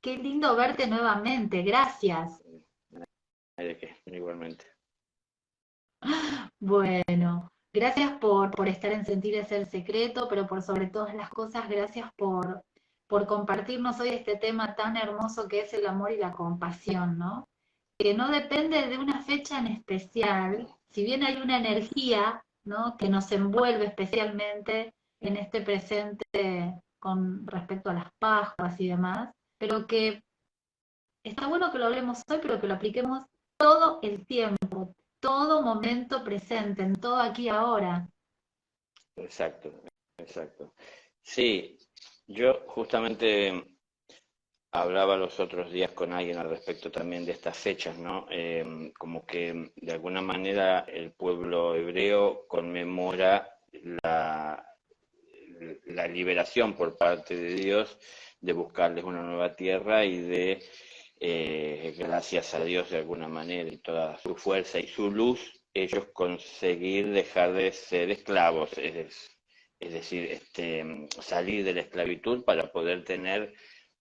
Qué lindo verte nuevamente, gracias. Hay de qué, igualmente. Bueno, gracias por estar en Sentir es el secreto, pero por sobre todas las cosas, gracias por compartirnos hoy este tema tan hermoso que es el amor y la compasión, ¿no? Que no depende de una fecha en especial, si bien hay una energía, ¿no? Que nos envuelve especialmente en este presente con respecto a las Pascuas y demás, pero que está bueno que lo hablemos hoy, pero que lo apliquemos todo el tiempo, todo momento presente, en todo aquí y ahora. Exacto, exacto. Sí, yo justamente hablaba los otros días con alguien al respecto también de estas fechas, ¿no? Como que de alguna manera el pueblo hebreo conmemora la, la liberación por parte de Dios de buscarles una nueva tierra y de, gracias a Dios de alguna manera y toda su fuerza y su luz, ellos conseguir dejar de ser esclavos, es decir, salir de la esclavitud para poder tener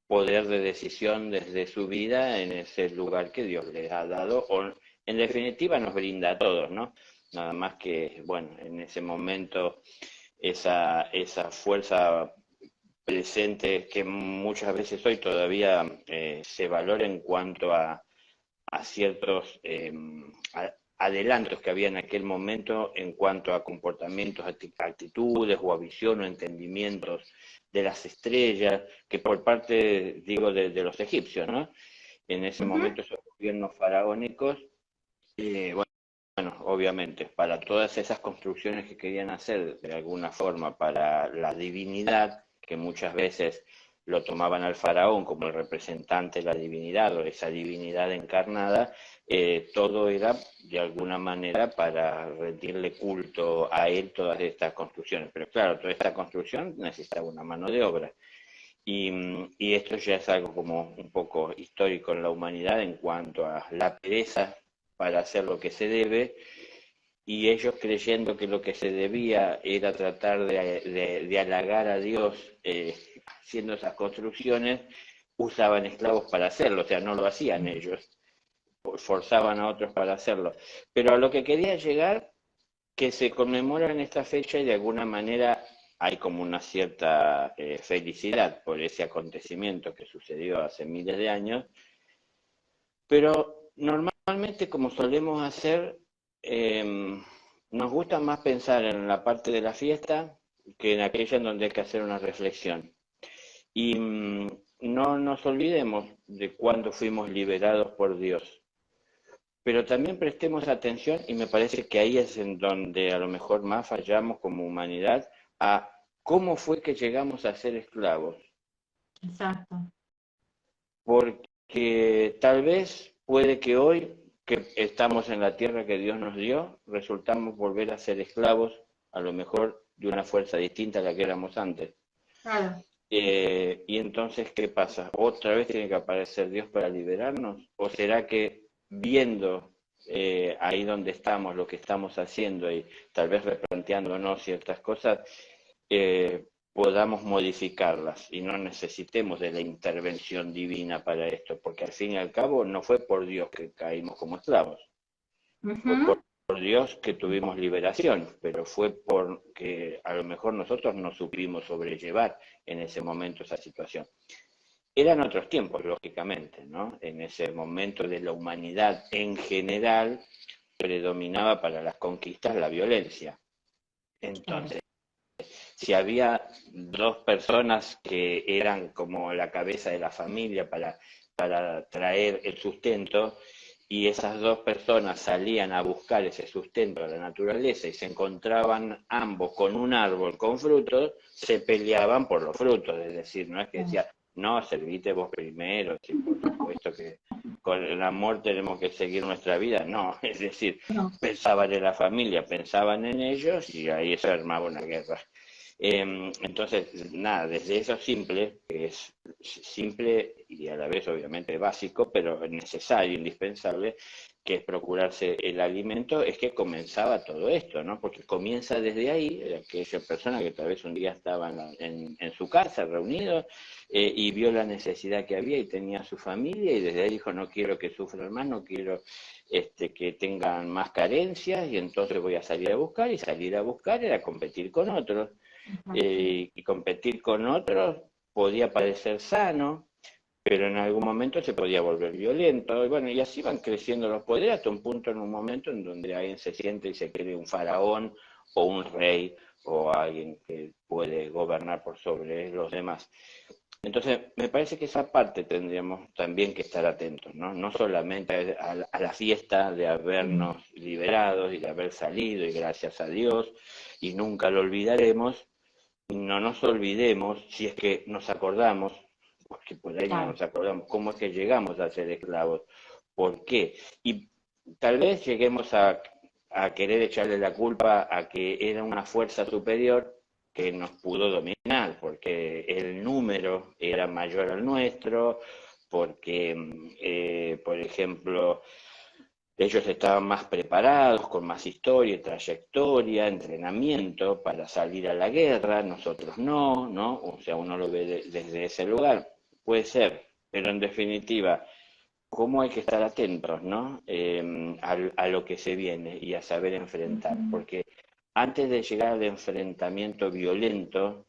poder de decisión desde su vida en ese lugar que Dios les ha dado, o en definitiva nos brinda a todos, ¿no? Nada más que, bueno, en ese momento esa fuerza presente que muchas veces hoy todavía se valora en cuanto a ciertos adelantos que había en aquel momento en cuanto a comportamientos, actitudes o a visión o entendimientos de las estrellas, que por parte, digo, de los egipcios, ¿no? En ese Ujú. momento esos gobiernos faraónicos, bueno, obviamente, para todas esas construcciones que querían hacer de alguna forma para la divinidad, que muchas veces lo tomaban al faraón como el representante de la divinidad o esa divinidad encarnada, todo era de alguna manera para rendirle culto a él todas estas construcciones. Pero claro, toda esta construcción necesitaba una mano de obra. Y esto ya es algo como un poco histórico en la humanidad en cuanto a la pereza para hacer lo que se debe y ellos creyendo que lo que se debía era tratar de halagar a Dios haciendo esas construcciones, usaban esclavos para hacerlo, o sea, no lo hacían ellos, forzaban a otros para hacerlo. Pero a lo que quería llegar, que se conmemora en esta fecha y de alguna manera hay como una cierta felicidad por ese acontecimiento que sucedió hace miles de años, pero normalmente como solemos hacer, nos gusta más pensar en la parte de la fiesta que en aquella en donde hay que hacer una reflexión. Y no nos olvidemos de cuándo fuimos liberados por Dios, pero también prestemos atención, y me parece que ahí es en donde a lo mejor más fallamos como humanidad, a cómo fue que llegamos a ser esclavos. Exacto. Porque tal vez puede que hoy, que estamos en la tierra que Dios nos dio, resultamos volver a ser esclavos, a lo mejor de una fuerza distinta a la que éramos antes. Claro. Y entonces, ¿qué pasa? ¿Otra vez tiene que aparecer Dios para liberarnos? ¿O será que viendo ahí donde estamos, lo que estamos haciendo y tal vez replanteándonos ciertas cosas, podamos modificarlas y no necesitemos de la intervención divina para esto? Porque al fin y al cabo no fue por Dios que caímos como esclavos, fue Ujú. por Dios que tuvimos liberación, pero fue porque a lo mejor nosotros no supimos sobrellevar en ese momento esa situación. Eran otros tiempos, lógicamente, ¿no? En ese momento de la humanidad en general predominaba para las conquistas la violencia. Claro. Entonces, si había dos personas que eran como la cabeza de la familia para traer el sustento, y esas dos personas salían a buscar ese sustento a la naturaleza y se encontraban ambos con un árbol con frutos, se peleaban por los frutos, es decir, no es que Claro. decía, no, servite vos primero, sí, por supuesto que con el amor tenemos que seguir nuestra vida, no, es decir, No. pensaban en la familia, pensaban en ellos y ahí se armaba una guerra. Entonces, nada, desde eso simple, que es simple y a la vez obviamente básico, pero necesario, indispensable, que es procurarse el alimento, es que comenzaba todo esto, ¿no? Porque comienza desde ahí, aquella persona que tal vez un día estaba en su casa reunidos y vio la necesidad que había y tenía su familia y desde ahí dijo, no quiero que sufran más, no quiero que tengan más carencias y entonces voy a salir a buscar y salir a buscar era competir con otros y competir con otros podía parecer sano, pero en algún momento se podía volver violento, y bueno, y así van creciendo los poderes hasta un punto, en un momento en donde alguien se siente y se cree un faraón o un rey o alguien que puede gobernar por sobre los demás. Entonces, me parece que esa parte tendríamos también que estar atentos, ¿no? No solamente a la fiesta de habernos liberado y de haber salido, y gracias a Dios, y nunca lo olvidaremos, no nos olvidemos, si es que nos acordamos, porque por ahí no Claro. nos acordamos, cómo es que llegamos a ser esclavos, por qué. Y tal vez lleguemos a querer echarle la culpa a que era una fuerza superior que nos pudo dominar, porque el número era mayor al nuestro, porque, por ejemplo, ellos estaban más preparados, con más historia, trayectoria, entrenamiento para salir a la guerra, nosotros no, ¿no? O sea, uno lo ve desde ese lugar, puede ser, pero en definitiva, cómo hay que estar atentos, ¿no? A lo que se viene y a saber enfrentar, porque antes de llegar al enfrentamiento violento,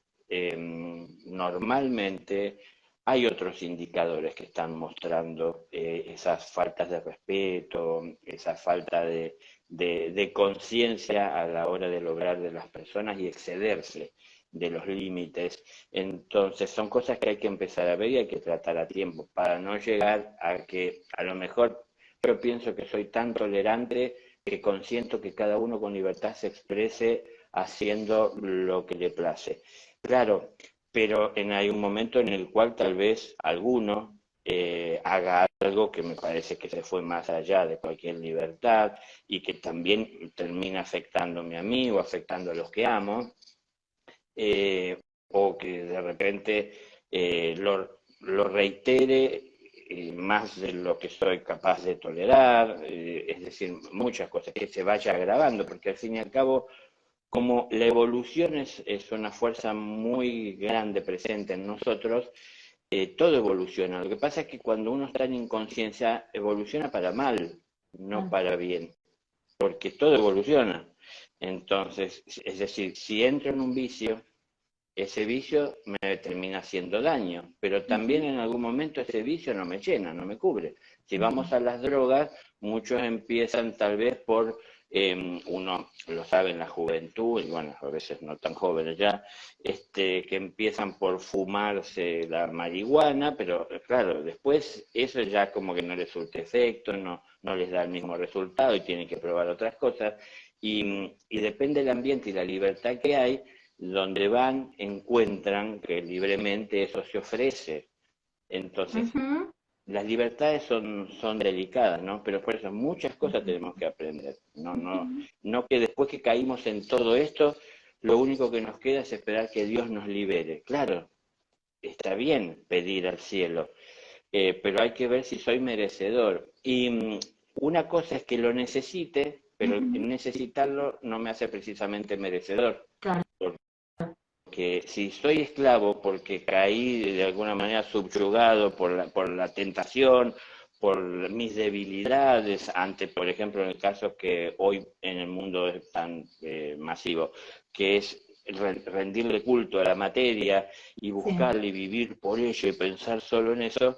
normalmente hay otros indicadores que están mostrando esas faltas de respeto, esa falta de conciencia a la hora de lograr de las personas y excederse de los límites. Entonces son cosas que hay que empezar a ver y hay que tratar a tiempo para no llegar a que a lo mejor yo pienso que soy tan tolerante que consiento que cada uno con libertad se exprese haciendo lo que le place. Claro, pero hay un momento en el cual tal vez alguno haga algo que me parece que se fue más allá de cualquier libertad y que también termina afectándome a mí o afectando a los que amo, eh, o que de repente lo reitere más de lo que soy capaz de tolerar, es decir, muchas cosas, que se vaya agravando, porque al fin y al cabo, como la evolución es una fuerza muy grande presente en nosotros, todo evoluciona. Lo que pasa es que cuando uno está en inconsciencia, evoluciona para mal, no para bien, porque todo evoluciona. Entonces, es decir, si entro en un vicio, ese vicio me termina haciendo daño, pero también en algún momento ese vicio no me llena, no me cubre. Si vamos a las drogas, muchos empiezan tal vez por, uno lo sabe en la juventud, y bueno, a veces no tan jóvenes ya, que empiezan por fumarse la marihuana, pero claro, después eso ya como que no les surte efecto, no les da el mismo resultado y tienen que probar otras cosas, y depende del ambiente y la libertad que hay, donde van, encuentran que libremente eso se ofrece. Entonces, las libertades son delicadas, ¿no? Pero por eso muchas cosas tenemos que aprender. No que después que caímos en todo esto, lo único que nos queda es esperar que Dios nos libere. Claro, está bien pedir al cielo, pero hay que ver si soy merecedor. Y una cosa es que lo necesite, pero necesitarlo no me hace precisamente merecedor. Claro. Que si soy esclavo porque caí de alguna manera subyugado por la tentación, por mis debilidades ante, por ejemplo, en el caso que hoy en el mundo es tan masivo, que es rendirle culto a la materia y buscarle y vivir por ello y pensar solo en eso,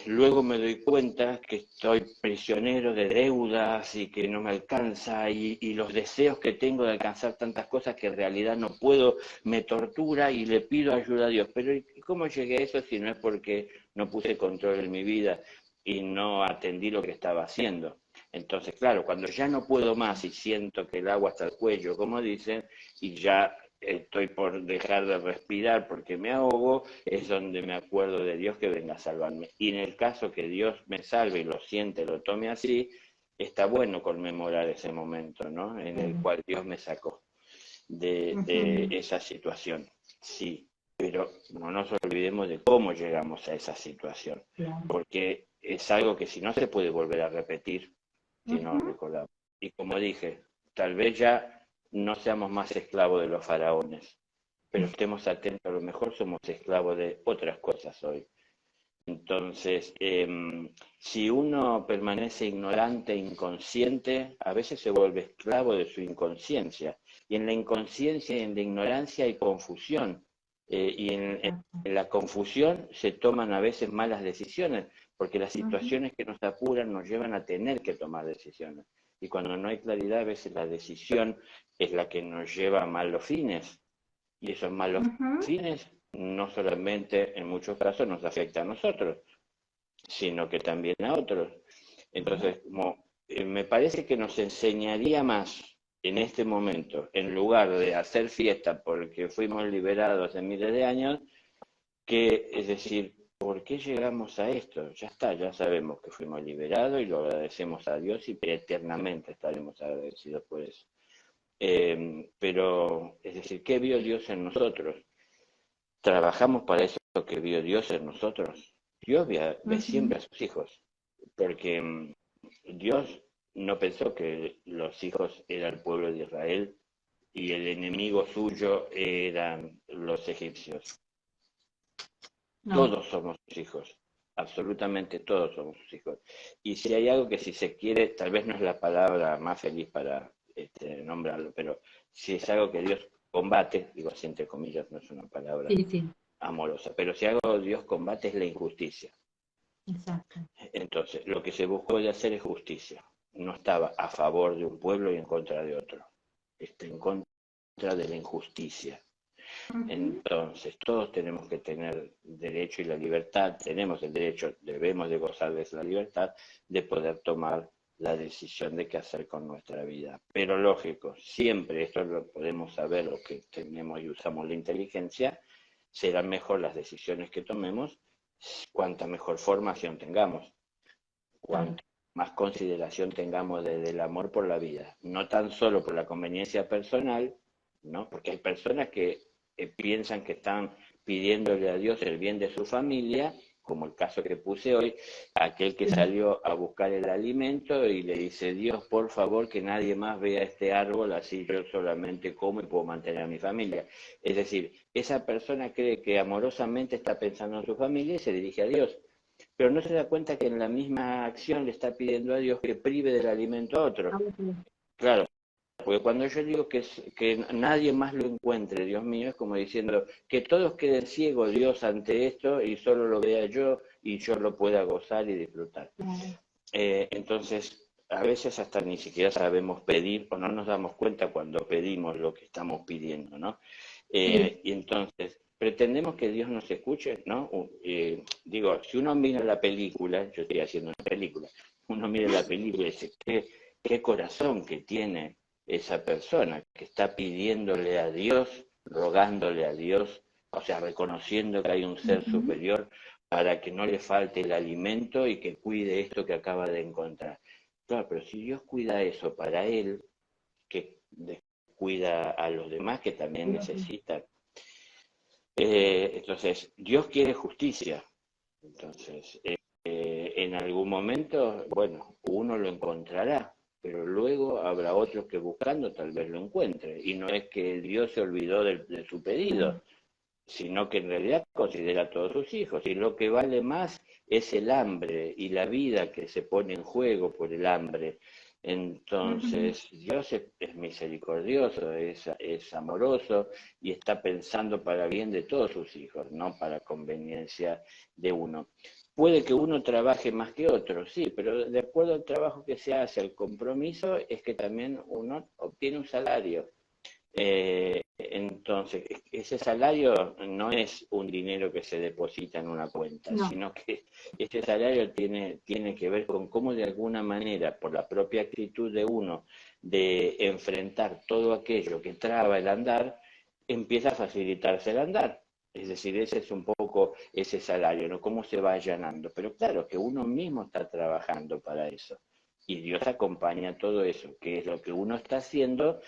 luego me doy cuenta que estoy prisionero de deudas y que no me alcanza y los deseos que tengo de alcanzar tantas cosas que en realidad no puedo, me tortura y le pido ayuda a Dios. Pero ¿cómo llegué a eso si no es porque no puse control en mi vida y no atendí lo que estaba haciendo? Entonces, claro, cuando ya no puedo más y siento que el agua hasta el cuello, como dicen, y ya estoy por dejar de respirar porque me ahogo, es donde me acuerdo de Dios que venga a salvarme. Y en el caso que Dios me salve y lo siente, lo tome así, está bueno conmemorar ese momento, ¿no? En el cual Dios me sacó de esa situación. Sí, pero no nos olvidemos de cómo llegamos a esa situación, porque es algo que si no se puede volver a repetir, si no Ujú. recordamos. Y como dije, tal vez ya no seamos más esclavos de los faraones, pero estemos atentos, a lo mejor somos esclavos de otras cosas hoy. Entonces, si uno permanece ignorante e inconsciente, a veces se vuelve esclavo de su inconsciencia. Y en la inconsciencia y en la ignorancia hay confusión. En la confusión se toman a veces malas decisiones, porque las Ujú. situaciones que nos apuran nos llevan a tener que tomar decisiones. Y cuando no hay claridad, a veces la decisión es la que nos lleva a malos fines. Y esos malos Ujú. fines no solamente en muchos casos nos afecta a nosotros, sino que también a otros. Entonces, me parece que nos enseñaría más en este momento, en lugar de hacer fiesta porque fuimos liberados hace miles de años, que es decir, ¿por qué llegamos a esto? Ya está, ya sabemos que fuimos liberados y lo agradecemos a Dios y eternamente estaremos agradecidos por eso. Pero, es decir, ¿qué vio Dios en nosotros? Trabajamos para eso que vio Dios en nosotros. Dios ve Ujú. siempre a sus hijos, porque Dios no pensó que los hijos eran el pueblo de Israel y el enemigo suyo eran los egipcios. No. Todos somos sus hijos, absolutamente todos somos sus hijos. Y si hay algo que si se quiere, tal vez no es la palabra más feliz para nombrarlo, pero si es algo que Dios combate, digo así entre comillas, no es una palabra Sí, sí, amorosa, pero si algo Dios combate es la injusticia. exacto. Entonces, lo que se buscó de hacer es justicia. No estaba a favor de un pueblo y en contra de otro. Está en contra de la injusticia. Ujú. Entonces, todos tenemos que tener derecho y la libertad, tenemos el derecho, debemos de gozar de esa libertad de poder tomar la decisión de qué hacer con nuestra vida. Pero lógico, siempre esto lo podemos saber, lo que tenemos y usamos la inteligencia, serán mejor las decisiones que tomemos cuanta mejor formación tengamos, Claro. cuanto más consideración tengamos desde el amor por la vida, no tan solo por la conveniencia personal, ¿no? Porque hay personas que piensan que están pidiéndole a Dios el bien de su familia, como el caso que puse hoy, aquel que Sí. salió a buscar el alimento y le dice, Dios, por favor, que nadie más vea este árbol, así yo solamente como y puedo mantener a mi familia. Es decir, esa persona cree que amorosamente está pensando en su familia y se dirige a Dios, pero no se da cuenta que en la misma acción le está pidiendo a Dios que prive del alimento a otro. Claro, porque cuando yo digo que nadie más lo encuentre, Dios mío, es como diciendo que todos queden ciegos, Dios, ante esto y solo lo vea yo y yo lo pueda gozar y disfrutar. Claro. Entonces, a veces hasta ni siquiera sabemos pedir o no nos damos cuenta cuando pedimos lo que estamos pidiendo, ¿no? Sí. Y entonces, pretendemos que Dios nos escuche, ¿no? Digo, si uno mira la película, yo estoy haciendo una película, uno mira la película y dice, qué corazón que tiene esa persona que está pidiéndole a Dios, rogándole a Dios, o sea, reconociendo que hay un ser Ujú. superior para que no le falte el alimento y que cuide esto que acaba de encontrar. Claro, pero si Dios cuida eso para él, que cuida a los demás que también necesitan. Entonces, Dios quiere justicia. Entonces, en algún momento, bueno, uno lo encontrará, pero luego habrá otros que buscando tal vez lo encuentre. Y no es que Dios se olvidó de su pedido, Claro. sino que en realidad considera a todos sus hijos. Y lo que vale más es el hambre y la vida que se pone en juego por el hambre. Ujú. Entonces, Dios es misericordioso, es amoroso y está pensando para bien de todos sus hijos, no para conveniencia de uno. Puede que uno trabaje más que otro, sí, pero de acuerdo al trabajo que se hace, el compromiso es que también uno obtiene un salario. Entonces, ese salario no es un dinero que se deposita en una cuenta, No. sino que ese salario tiene que ver con cómo de alguna manera, por la propia actitud de uno de enfrentar todo aquello que traba el andar, empieza a facilitarse el andar. Es decir, ese es un poco ese salario, ¿no? Cómo se va allanando. Pero claro, que uno mismo está trabajando para eso. Y Dios acompaña todo eso, que es lo que uno está haciendo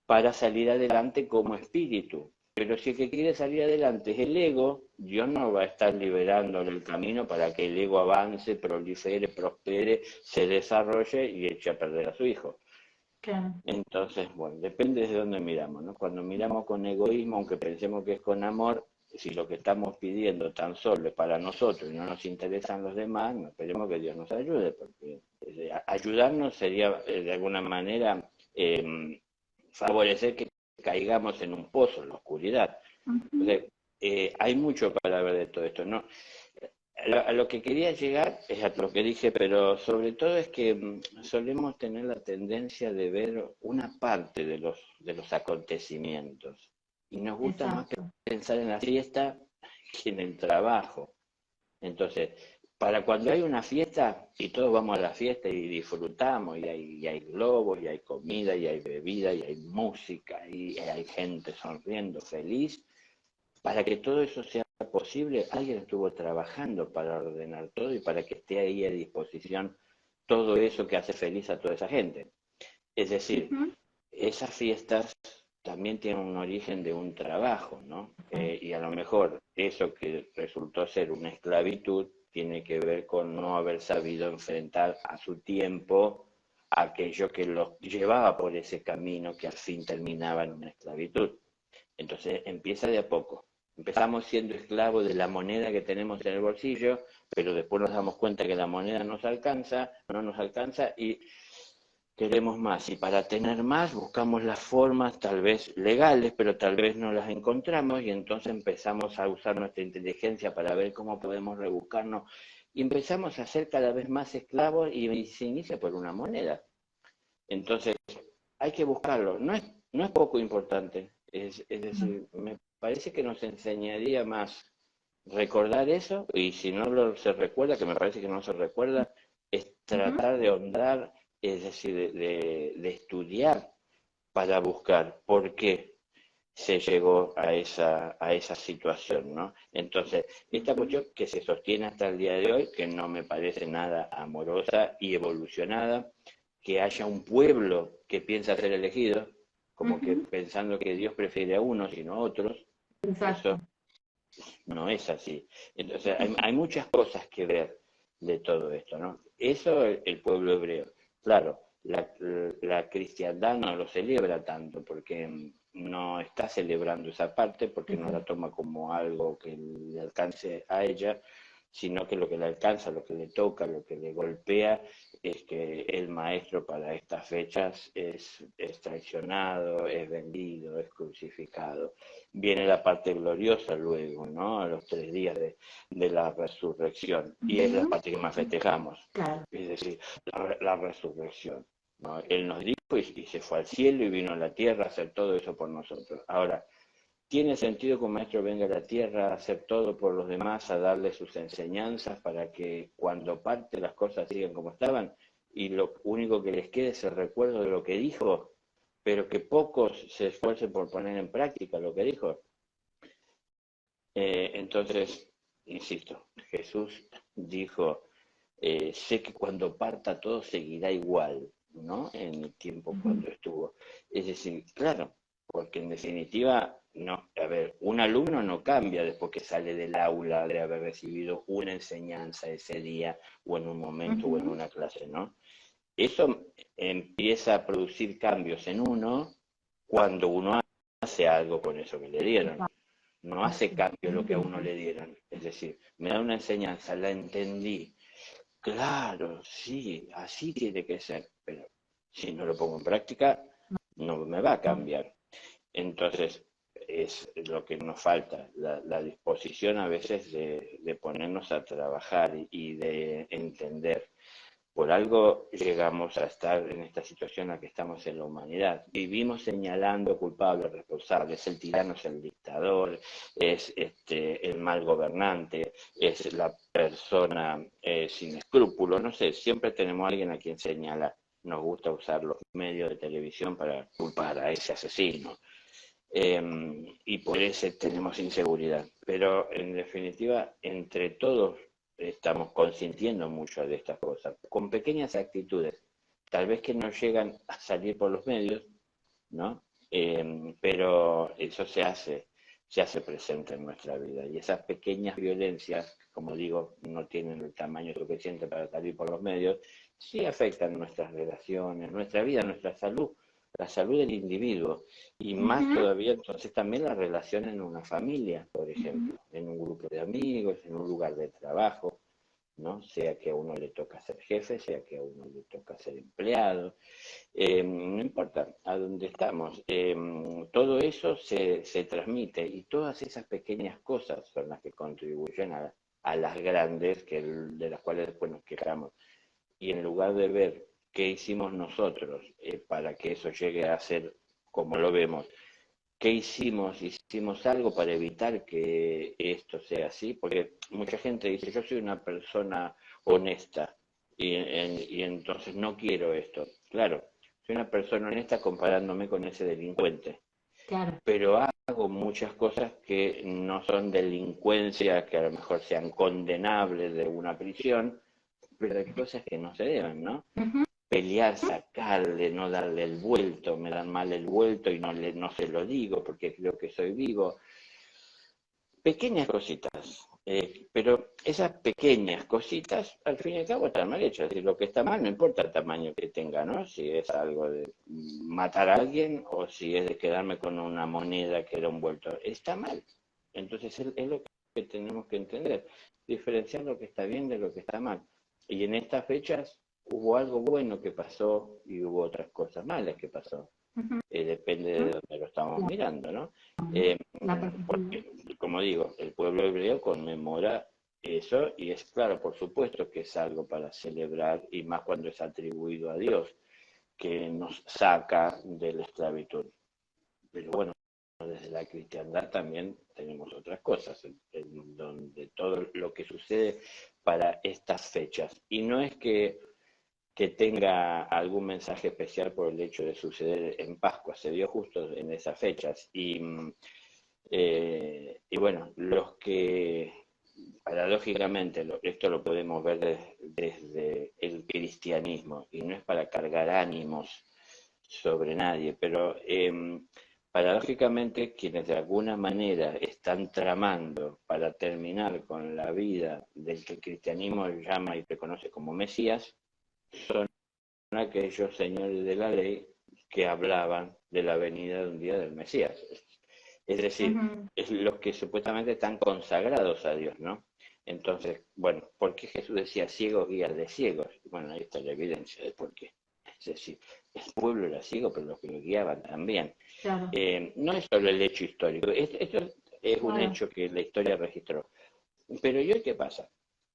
para salir adelante como espíritu. Pero si el que quiere salir adelante es el ego, Dios no va a estar liberándole el camino para que el ego avance, prolifere, prospere, se desarrolle y eche a perder a su hijo. Claro. Entonces, bueno, depende de dónde miramos, ¿no? Cuando miramos con egoísmo, aunque pensemos que es con amor, si lo que estamos pidiendo tan solo es para nosotros y no nos interesan los demás, no esperemos que Dios nos ayude, porque ayudarnos sería de alguna manera favorecer que caigamos en un pozo, en la oscuridad. Entonces, hay mucho para ver de todo esto, ¿no? A lo que quería llegar es a lo que dije, pero sobre todo es que solemos tener la tendencia de ver una parte de los acontecimientos y nos gusta más Exacto. pensar en la fiesta que en el trabajo. Entonces, para cuando hay una fiesta y todos vamos a la fiesta y disfrutamos y hay globos y hay comida y hay bebida y hay música y hay gente sonriendo, feliz, para que todo eso sea posible, alguien estuvo trabajando para ordenar todo y para que esté ahí a disposición todo eso que hace feliz a toda esa gente. Es decir, esas fiestas también tienen un origen de un trabajo, ¿no? Y a lo mejor eso que resultó ser una esclavitud tiene que ver con no haber sabido enfrentar a su tiempo aquello que los llevaba por ese camino que al fin terminaba en una esclavitud. Entonces empieza de a poco. Empezamos siendo esclavos de la moneda que tenemos en el bolsillo, pero después nos damos cuenta que la moneda no nos alcanza y queremos más. Y para tener más buscamos las formas tal vez legales, pero tal vez no las encontramos y entonces empezamos a usar nuestra inteligencia para ver cómo podemos rebuscarnos y empezamos a ser cada vez más esclavos y se inicia por una moneda. Entonces hay que buscarlo. No es poco importante. Es decir, me parece que nos enseñaría más recordar eso, y si no se recuerda, que me parece que no se recuerda, es tratar de ahondar, es decir, de estudiar para buscar por qué se llegó a esa situación, ¿no? Entonces, esta cuestión que se sostiene hasta el día de hoy, que no me parece nada amorosa y evolucionada, que haya un pueblo que piensa ser elegido, como que pensando que Dios prefiere a unos y no a otros, Exacto. eso no es así. Entonces, hay muchas cosas que ver de todo esto, ¿no? Eso el pueblo hebreo. Claro, la cristiandad no lo celebra tanto porque no está celebrando esa parte, porque no la toma como algo que le alcance a ella, sino que lo que le alcanza, lo que le toca, lo que le golpea, es que el maestro para estas fechas es traicionado, es vendido, es crucificado. Viene la parte gloriosa luego, ¿no? A los 3 días de la resurrección, y es la parte que más festejamos, Claro. es decir, la resurrección, ¿no? Él nos dijo y se fue al cielo y vino a la tierra a hacer todo eso por nosotros. Ahora, ¿tiene sentido que un maestro venga a la tierra a hacer todo por los demás, a darle sus enseñanzas para que cuando parte las cosas sigan como estaban y lo único que les quede es el recuerdo de lo que dijo, pero que pocos se esfuercen por poner en práctica lo que dijo? Entonces, insisto, Jesús dijo, sé que cuando parta todo seguirá igual, ¿no? En el tiempo cuando estuvo. Es decir, claro, porque en definitiva, no, a ver, un alumno no cambia después que sale del aula de haber recibido una enseñanza ese día o en un momento o en una clase, ¿no? Eso empieza a producir cambios en uno cuando uno hace algo con eso que le dieron. No hace cambio lo que a uno le dieron. Es decir, me da una enseñanza, la entendí. Claro, sí, así tiene que ser, pero si no lo pongo en práctica, no me va a cambiar. Entonces, es lo que nos falta, la disposición a veces de ponernos a trabajar y de entender. Por algo llegamos a estar en esta situación en la que estamos en la humanidad. Vivimos señalando culpables, responsables. El tirano es el dictador, es el mal gobernante, es la persona sin escrúpulos. No sé, siempre tenemos a alguien a quien señalar. Nos gusta usar los medios de televisión para culpar a ese asesino. Y por eso tenemos inseguridad. Pero en definitiva, entre todos estamos consintiendo mucho de estas cosas, con pequeñas actitudes, tal vez que no llegan a salir por los medios, ¿no? Pero eso se hace. se hace presente en nuestra vida. Y esas pequeñas violencias, como digo, no tienen el tamaño suficiente para salir por los medios, sí afectan nuestras relaciones, nuestra vida, nuestra salud, la salud del individuo. Y más Ujú, todavía, entonces, también la relación en una familia, por ujú. ejemplo, en un grupo de amigos, en un lugar de trabajo, ¿no? Sea que a uno le toca ser jefe, sea que a uno le toca ser empleado, no importa a dónde estamos, todo eso se transmite y todas esas pequeñas cosas son las que contribuyen a las grandes de las cuales después nos quejamos. Y en lugar de ver qué hicimos nosotros para que eso llegue a ser como lo vemos, qué hicimos, hicimos algo para evitar que esto sea así, porque mucha gente dice, yo soy una persona honesta y entonces no quiero esto. Claro, soy una persona honesta comparándome con ese delincuente, Claro. pero hago muchas cosas que no son delincuencia, que a lo mejor sean condenables de una prisión, pero hay cosas que no se deben, ¿no? Ujú. Pelear, sacarle, no darle el vuelto, me dan mal el vuelto y no se lo digo porque creo que soy vivo. Pequeñas cositas, pero esas pequeñas cositas al fin y al cabo están mal hechas. Y lo que está mal no importa el tamaño que tenga, ¿no? Si es algo de matar a alguien o si es de quedarme con una moneda que era un vuelto, está mal. Entonces es lo que tenemos que entender, diferenciar lo que está bien de lo que está mal. Y en estas fechas hubo algo bueno que pasó y hubo otras cosas malas que pasó. Ujú. Depende de dónde lo estamos La, mirando, ¿no? Eh, la perspectiva. Porque, como digo, el pueblo hebreo conmemora eso y es claro, por supuesto que es algo para celebrar y más cuando es atribuido a Dios, que nos saca de la esclavitud. Pero bueno, desde la cristiandad también tenemos otras cosas, en donde todo lo que sucede para estas fechas. Y no es que tenga algún mensaje especial por el hecho de suceder en Pascua, se dio justo en esas fechas. Y bueno, los que paradójicamente, esto lo podemos ver desde el cristianismo, y no es para cargar ánimos sobre nadie, pero paradójicamente quienes de alguna manera están tramando para terminar con la vida del que el cristianismo llama y reconoce como Mesías, son aquellos señores de la ley que hablaban de la venida de un día del Mesías. Es decir, Ujú. es los que supuestamente están consagrados a Dios, ¿no? Entonces, bueno, ¿por qué Jesús decía ciegos guías de ciegos? Bueno, ahí está la evidencia de por qué. Es decir, el pueblo era ciego, pero los que lo guiaban también. Claro, No es solo el hecho histórico, esto es un claro. hecho que la historia registró. Pero ¿y hoy qué pasa?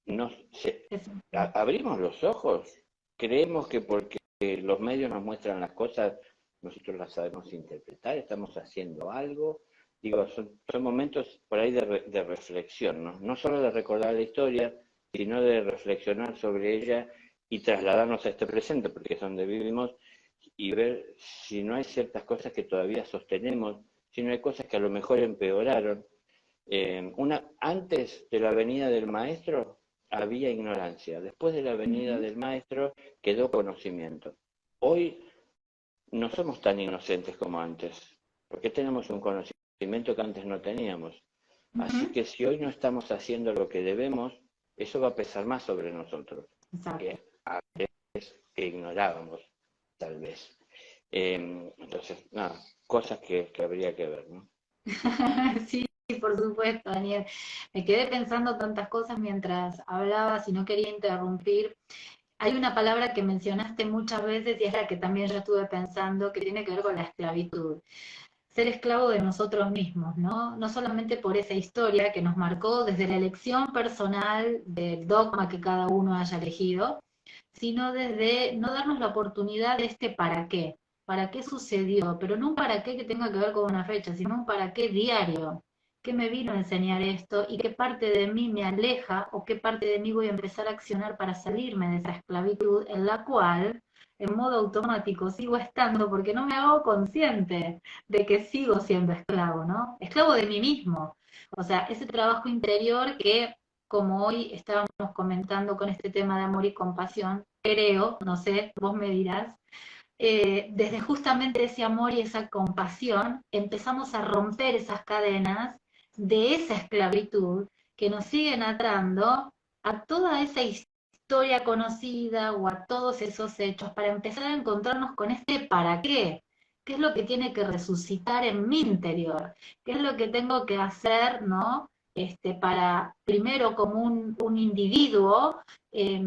Eso. Abrimos los ojos, creemos que porque los medios nos muestran las cosas, nosotros las sabemos interpretar, estamos haciendo algo. Digo, son momentos por ahí de reflexión, ¿no? No solo de recordar la historia, sino de reflexionar sobre ella y trasladarnos a este presente, porque es donde vivimos, y ver si no hay ciertas cosas que todavía sostenemos, si no hay cosas que a lo mejor empeoraron. Antes de la venida del maestro había ignorancia, después de la venida Ujú, del maestro quedó conocimiento. Hoy no somos tan inocentes como antes, porque tenemos un conocimiento que antes no teníamos. Así ujú. que si hoy no estamos haciendo lo que debemos, eso va a pesar más sobre nosotros, Exacto. que que ignorábamos, tal vez. Entonces, nada, cosas que habría que ver, ¿no? Sí, por supuesto, Daniel. Me quedé pensando tantas cosas mientras hablabas y no quería interrumpir. Hay una palabra que mencionaste muchas veces y es la que también yo estuve pensando, que tiene que ver con la esclavitud. Ser esclavo de nosotros mismos, ¿no? No solamente por esa historia que nos marcó desde la elección personal del dogma que cada uno haya elegido, sino desde no darnos la oportunidad de este para qué sucedió, pero no un para qué que tenga que ver con una fecha, sino un para qué diario, qué me vino a enseñar esto y qué parte de mí me aleja o qué parte de mí voy a empezar a accionar para salirme de esa esclavitud en la cual en modo automático sigo estando porque no me hago consciente de que sigo siendo esclavo, ¿no? Esclavo de mí mismo. O sea, ese trabajo interior que, como hoy estábamos comentando con este tema de amor y compasión, creo, no sé, vos me dirás, desde justamente ese amor y esa compasión empezamos a romper esas cadenas de esa esclavitud que nos siguen atando a toda esa historia conocida o a todos esos hechos para empezar a encontrarnos con este para qué es lo que tiene que resucitar en mi interior, qué es lo que tengo que hacer, ¿no? Para, primero como un individuo, eh,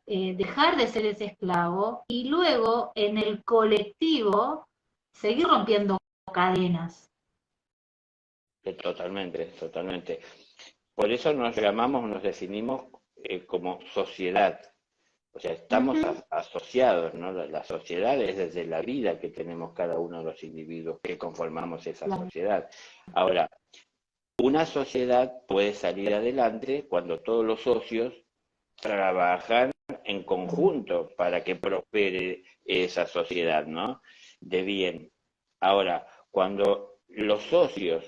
dejar de ser ese esclavo y luego en el colectivo seguir rompiendo cadenas. Totalmente, totalmente. Por eso nos llamamos, nos definimos como sociedad. O sea, estamos Ujú. asociados, ¿no? La sociedad es desde la vida que tenemos cada uno de los individuos que conformamos esa Claro. sociedad. Ahora, una sociedad puede salir adelante cuando todos los socios trabajan en conjunto para que prospere esa sociedad, ¿no? De bien. Ahora, cuando los socios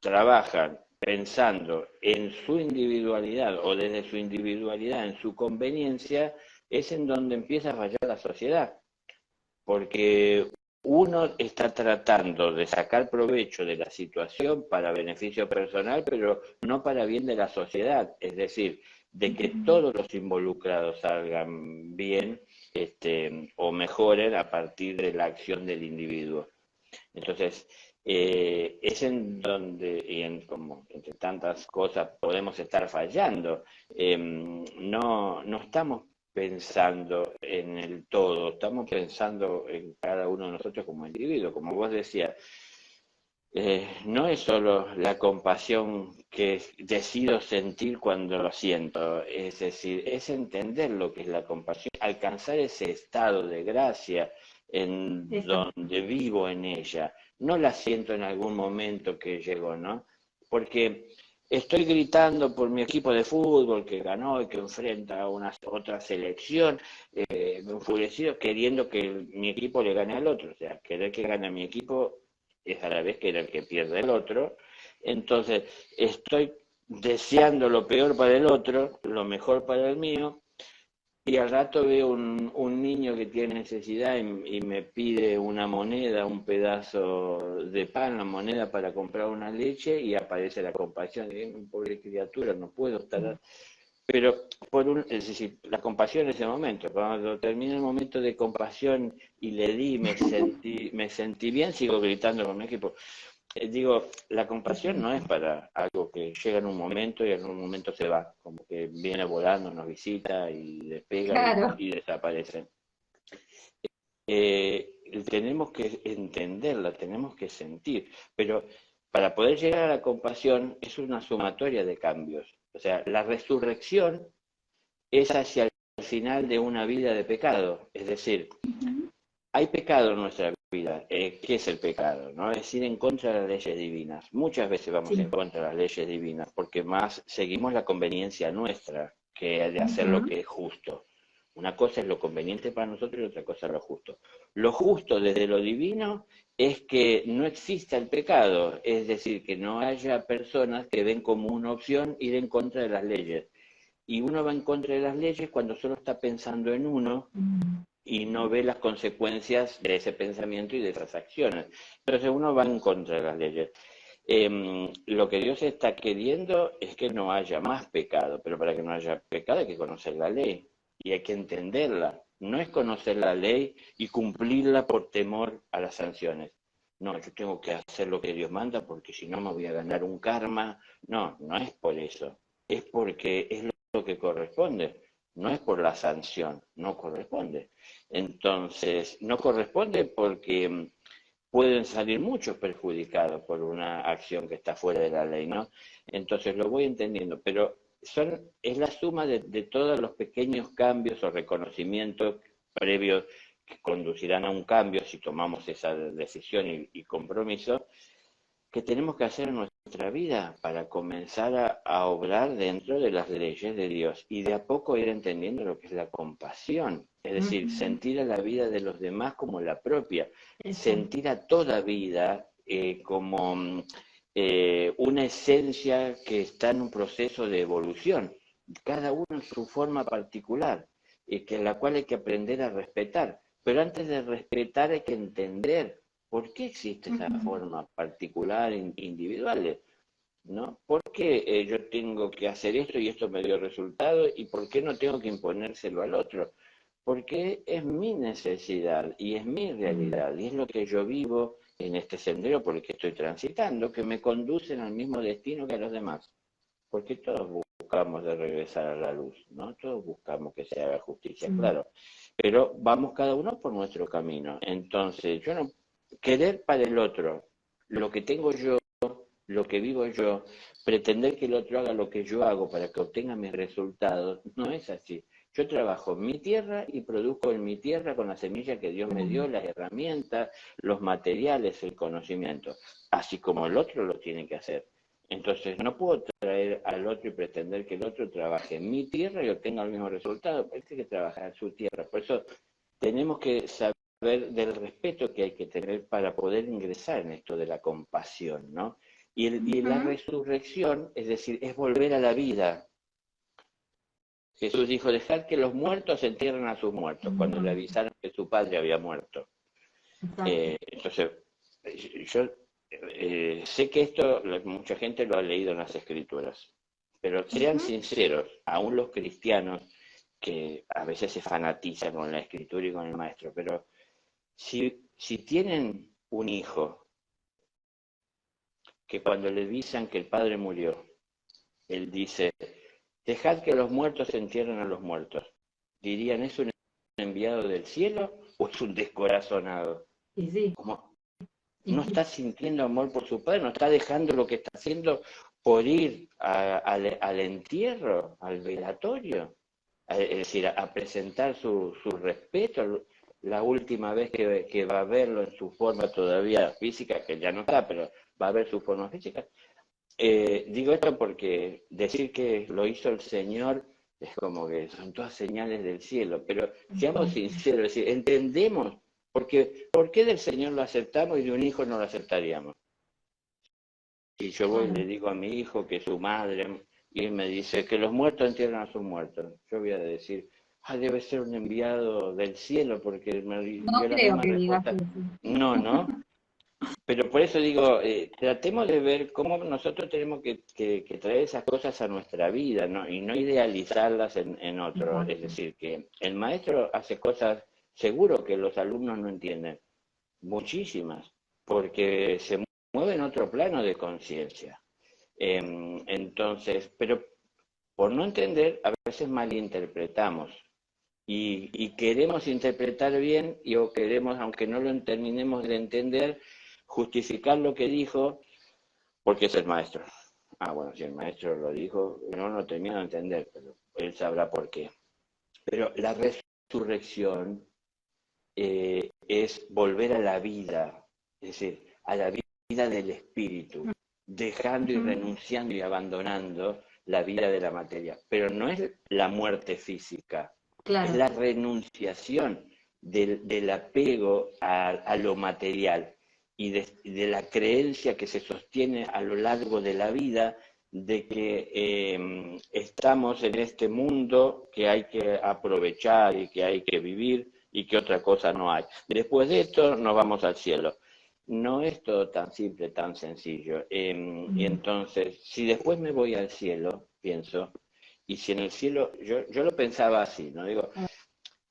trabajan pensando en su individualidad o desde su individualidad, en su conveniencia, es en donde empieza a fallar la sociedad, porque uno está tratando de sacar provecho de la situación para beneficio personal, pero no para bien de la sociedad, es decir, de que todos los involucrados salgan bien o mejoren a partir de la acción del individuo. Entonces, es en donde, y como entre tantas cosas, podemos estar fallando. No estamos pensando en el todo, estamos pensando en cada uno de nosotros como individuo. Como vos decías, no es solo la compasión que decido sentir cuando lo siento, es decir, es entender lo que es la compasión, alcanzar ese estado de gracia en Eso. donde vivo en ella. No la siento en algún momento que llegó, ¿no? Porque estoy gritando por mi equipo de fútbol que ganó y que enfrenta a una otra selección, enfurecido, queriendo que mi equipo le gane al otro, o sea, querer que gane mi equipo es a la vez que era el que pierde el otro. Entonces, estoy deseando lo peor para el otro, lo mejor para el mío, y al rato veo un niño que tiene necesidad y me pide una moneda, un pedazo de pan, la moneda para comprar una leche, y aparece la compasión. Pobre criatura, no puedo estar. Pero es decir, la compasión en ese momento, cuando termina el momento de compasión y le di, me sentí bien, sigo gritando con mi equipo. Digo, la compasión no es para algo que llega en un momento y en un momento se va, como que viene volando, nos visita y despega Claro. y desaparece. Tenemos que entenderla, tenemos que sentir, pero para poder llegar a la compasión es una sumatoria de cambios. O sea, la resurrección es hacia el final de una vida de pecado. Es decir, Ujú. hay pecado en nuestra vida. ¿Qué es el pecado? ¿No? Es ir en contra de las leyes divinas. Muchas veces vamos en Sí. contra de las leyes divinas porque más seguimos la conveniencia nuestra que de hacer lo Ujú. que es justo. Una cosa es lo conveniente para nosotros y otra cosa es lo justo. Lo justo desde lo divino es que no exista el pecado, es decir, que no haya personas que ven como una opción ir en contra de las leyes. Y uno va en contra de las leyes cuando solo está pensando en uno Mm. y no ve las consecuencias de ese pensamiento y de esas acciones. Entonces uno va en contra de las leyes. Lo que Dios está queriendo es que no haya más pecado, pero para que no haya pecado hay que conocer la ley y hay que entenderla. No es conocer la ley y cumplirla por temor a las sanciones. No, yo tengo que hacer lo que Dios manda porque si no me voy a ganar un karma. No, no es por eso. Es porque es lo que corresponde. No es por la sanción, no corresponde. Entonces, no corresponde porque pueden salir muchos perjudicados por una acción que está fuera de la ley, ¿no? Entonces lo voy entendiendo, pero es la suma de todos los pequeños cambios o reconocimientos previos que conducirán a un cambio si tomamos esa decisión y compromiso que tenemos que hacer en nuestra vida para comenzar a obrar dentro de las leyes de Dios y de a poco ir entendiendo lo que es la compasión, es decir, Ujú. sentir a la vida de los demás como la propia, Eso. sentir a toda vida como una esencia que está en un proceso de evolución, cada uno en su forma particular, que la cual hay que aprender a respetar. Pero antes de respetar hay que entender por qué existe esa Ujú. forma particular, individual. ¿no? ¿Por qué yo tengo que hacer esto y esto me dio resultado y por qué no tengo que imponérselo al otro? Porque es mi necesidad y es mi realidad y es lo que yo vivo en este sendero por el que estoy transitando, que me conducen al mismo destino que a los demás. Porque todos buscamos de regresar a la luz, ¿no? Todos buscamos que se haga justicia, Sí. claro. Pero vamos cada uno por nuestro camino. Entonces, yo no querer para el otro lo que tengo yo, lo que vivo yo, pretender que el otro haga lo que yo hago para que obtenga mis resultados, no es así. Yo trabajo en mi tierra y produzco en mi tierra con la semilla que Dios me dio, las herramientas, los materiales, el conocimiento, así como el otro lo tiene que hacer. Entonces no puedo traer al otro y pretender que el otro trabaje en mi tierra y obtenga el mismo resultado, porque tiene que trabajar en su tierra. Por eso tenemos que saber del respeto que hay que tener para poder ingresar en esto de la compasión, ¿no? Y la resurrección, es decir, es volver a la vida. Jesús dijo, dejad que los muertos entierren a sus muertos, cuando le avisaron que su padre había muerto. Entonces, yo sé que esto mucha gente lo ha leído en las escrituras, pero sean sinceros, aún los cristianos, que a veces se fanatizan con la escritura y con el maestro, pero si tienen un hijo que cuando le avisan que el padre murió, él dice, dejad que los muertos entierren a los muertos, dirían, ¿es un enviado del cielo o es un descorazonado? Y sí, Como y no sí. está sintiendo amor por su padre, no está dejando lo que está haciendo por ir al entierro, al velatorio, es decir, a presentar su respeto, la última vez que va a verlo en su forma todavía física, que ya no está, pero va a ver su forma física. Digo esto porque decir que lo hizo el Señor es como que son todas señales del cielo, pero seamos sinceros, es decir, entendemos porque ¿por qué del Señor lo aceptamos y de un hijo no lo aceptaríamos? Y yo voy y le Claro. digo a mi hijo que su madre, y él me dice que los muertos entierran a sus muertos. Yo voy a decir, debe ser un enviado del cielo porque me No dio la creo misma que digas respuesta. eso. No, no. Pero por eso digo, tratemos de ver cómo nosotros tenemos que traer esas cosas a nuestra vida, ¿no? Y no idealizarlas en otro. Es Exacto. decir, que el maestro hace cosas seguro que los alumnos no entienden, muchísimas, porque se mueve en otro plano de conciencia. Entonces, pero por no entender, a veces malinterpretamos y queremos interpretar bien y o queremos, aunque no lo terminemos de entender, justificar lo que dijo porque es el maestro. Bueno, si el maestro lo dijo, no lo termino de entender, pero él sabrá por qué. Pero la resurrección es volver a la vida, es decir, a la vida del espíritu, dejando y renunciando y abandonando la vida de la materia. Pero no es la muerte física, es Claro. la renunciación del apego a lo material y de la creencia que se sostiene a lo largo de la vida de que estamos en este mundo que hay que aprovechar y que hay que vivir y que otra cosa no hay. Después de esto nos vamos al cielo. No es todo tan simple, tan sencillo. Y entonces, si después me voy al cielo, pienso, y si en el cielo, yo lo pensaba así, ¿no? Digo,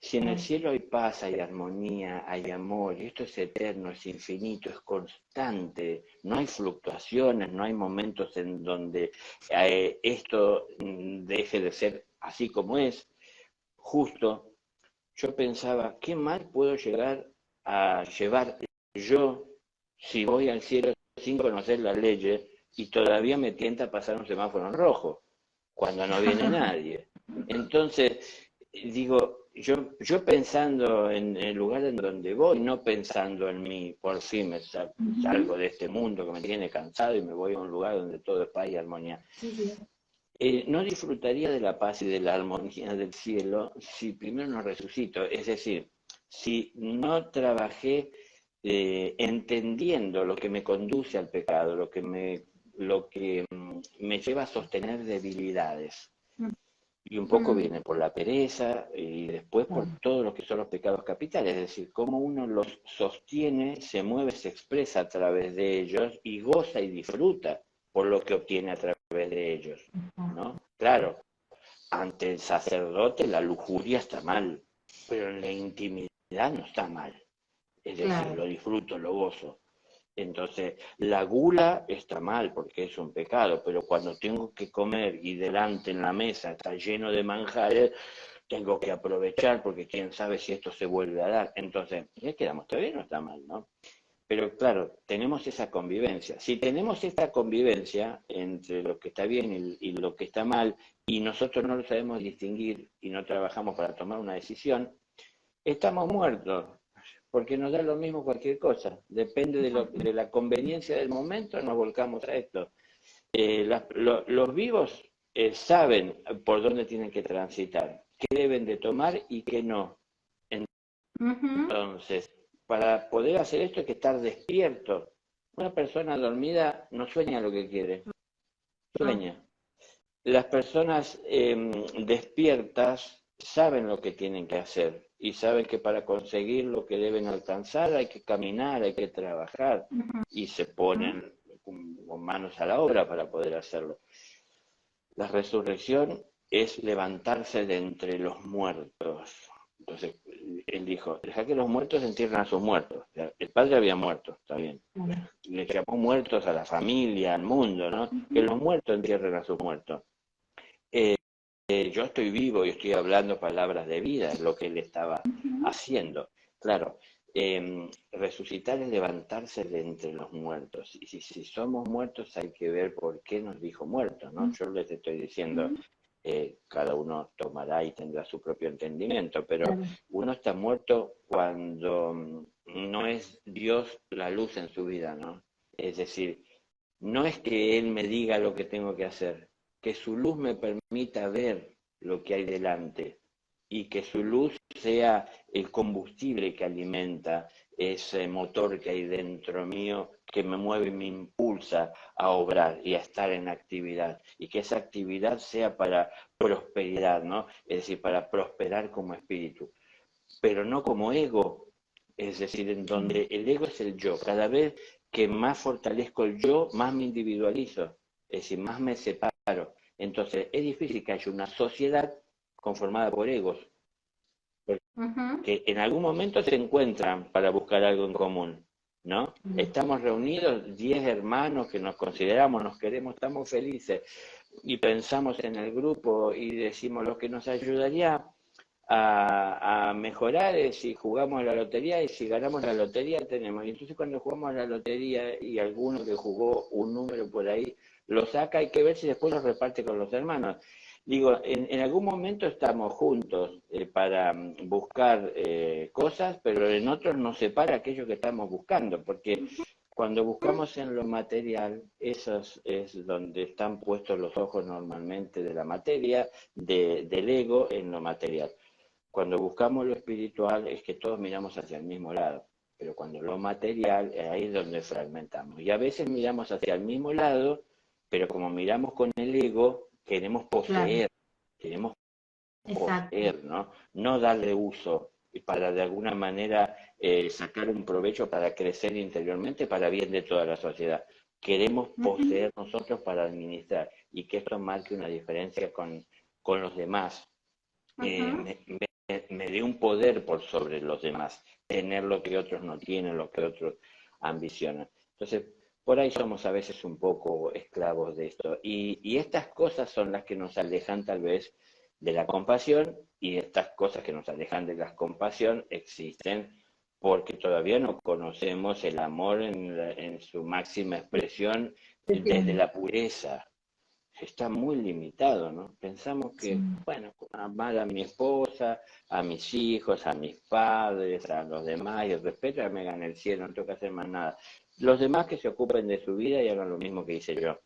si en el cielo hay paz, hay armonía, hay amor, y esto es eterno, es infinito, es constante, no hay fluctuaciones, no hay momentos en donde esto deje de ser así como es, justo, yo pensaba, ¿qué mal puedo llegar a llevar yo si voy al cielo sin conocer las leyes y todavía me tienta pasar un semáforo en rojo cuando no viene nadie? Entonces, digo, yo pensando en el lugar en donde voy, no pensando en mí, por fin me salgo de este mundo que me tiene cansado y me voy a un lugar donde todo es paz y armonía. Sí, sí. No disfrutaría de la paz y de la armonía del cielo si primero no resucito, es decir, si no trabajé entendiendo lo que me conduce al pecado, lo que me lleva a sostener debilidades. Y un poco viene por la pereza y después por todo lo que son los pecados capitales, es decir, cómo uno los sostiene, se mueve, se expresa a través de ellos y goza y disfruta por lo que obtiene a través de ellos, ¿no? Claro, ante el sacerdote la lujuria está mal, pero en la intimidad no está mal. Es decir, Claro. lo disfruto, lo gozo. Entonces, la gula está mal porque es un pecado, pero cuando tengo que comer y delante en la mesa está lleno de manjares, tengo que aprovechar porque quién sabe si esto se vuelve a dar. Entonces, ya quedamos, todavía no está mal, ¿no? Pero claro, tenemos esa convivencia. Si tenemos esta convivencia entre lo que está bien y lo que está mal, y nosotros no lo sabemos distinguir y no trabajamos para tomar una decisión, estamos muertos, porque nos da lo mismo cualquier cosa. Depende de la conveniencia del momento, nos volcamos a esto. Los vivos saben por dónde tienen que transitar, qué deben de tomar y qué no. Entonces, para poder hacer esto hay que estar despierto. Una persona dormida no sueña lo que quiere, sueña. Las personas despiertas saben lo que tienen que hacer y saben que para conseguir lo que deben alcanzar hay que caminar, hay que trabajar y se ponen con manos a la obra para poder hacerlo. La resurrección es levantarse de entre los muertos. Entonces, él dijo, deja que los muertos entierren a sus muertos. El padre había muerto, está bien. Le llamó muertos a la familia, al mundo, ¿no? Que los muertos entierren a sus muertos. Yo estoy vivo y estoy hablando palabras de vida, es lo que él estaba haciendo. Claro, resucitar es levantarse de entre los muertos. Y si somos muertos hay que ver por qué nos dijo muertos, ¿no? Yo les estoy diciendo, cada uno tomará y tendrá su propio entendimiento, pero uno está muerto cuando no es Dios la luz en su vida, ¿no? Es decir, no es que Él me diga lo que tengo que hacer, que su luz me permita ver lo que hay delante y que su luz sea el combustible que alimenta ese motor que hay dentro mío, que me mueve y me impulsa a obrar y a estar en actividad, y que esa actividad sea para prosperidad, ¿no? Es decir, para prosperar como espíritu, pero no como ego, es decir, en donde el ego es el yo. Cada vez que más fortalezco el yo, más me individualizo, es decir, más me separo. Entonces, es difícil que haya una sociedad conformada por egos, porque en algún momento se encuentran para buscar algo en común, ¿no? Estamos reunidos 10 hermanos que nos consideramos, nos queremos, estamos felices, y pensamos en el grupo y decimos lo que nos ayudaría a mejorar si jugamos a la lotería, y si ganamos la lotería tenemos. Y entonces cuando jugamos a la lotería y alguno que jugó un número por ahí lo saca, hay que ver si después lo reparte con los hermanos. Digo, en algún momento estamos juntos para buscar cosas, pero en otros nos separa aquello que estamos buscando, porque cuando buscamos en lo material, eso es donde están puestos los ojos normalmente de la materia, del ego en lo material. Cuando buscamos lo espiritual es que todos miramos hacia el mismo lado, pero cuando lo material, ahí es donde fragmentamos. Y a veces miramos hacia el mismo lado, pero como miramos con el ego, queremos poseer, queremos poseer, ¿no? No darle uso y para de alguna manera sacar un provecho para crecer interiormente, para bien de toda la sociedad. Queremos poseer nosotros para administrar y que esto marque una diferencia con los demás. Me dé un poder por sobre los demás, tener lo que otros no tienen, lo que otros ambicionan. Entonces, por ahí somos a veces un poco esclavos de esto. Y estas cosas son las que nos alejan tal vez de la compasión, y estas cosas que nos alejan de la compasión existen porque todavía no conocemos el amor en su máxima expresión desde la pureza. Está muy limitado, ¿no? Pensamos que, bueno, amar a mi esposa, a mis hijos, a mis padres, a los demás, y el respeto ya me gana el cielo, no tengo que hacer más nada. Los demás que se ocupen de su vida y hagan lo mismo que hice yo.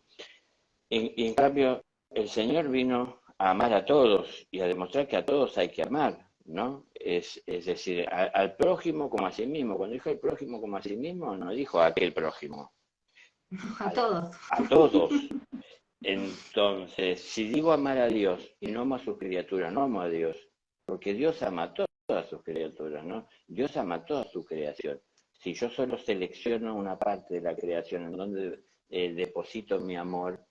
Y en cambio, el Señor vino a amar a todos y a demostrar que a todos hay que amar, ¿no? Es decir, al prójimo como a sí mismo. Cuando dijo el prójimo como a sí mismo, no dijo a aquel prójimo. A todos. A todos. Entonces, si digo amar a Dios y no amo a sus criaturas, no amo a Dios, porque Dios ama a todas sus criaturas, ¿no? Dios ama a toda su creación. Si yo solo selecciono una parte de la creación deposito mi amor,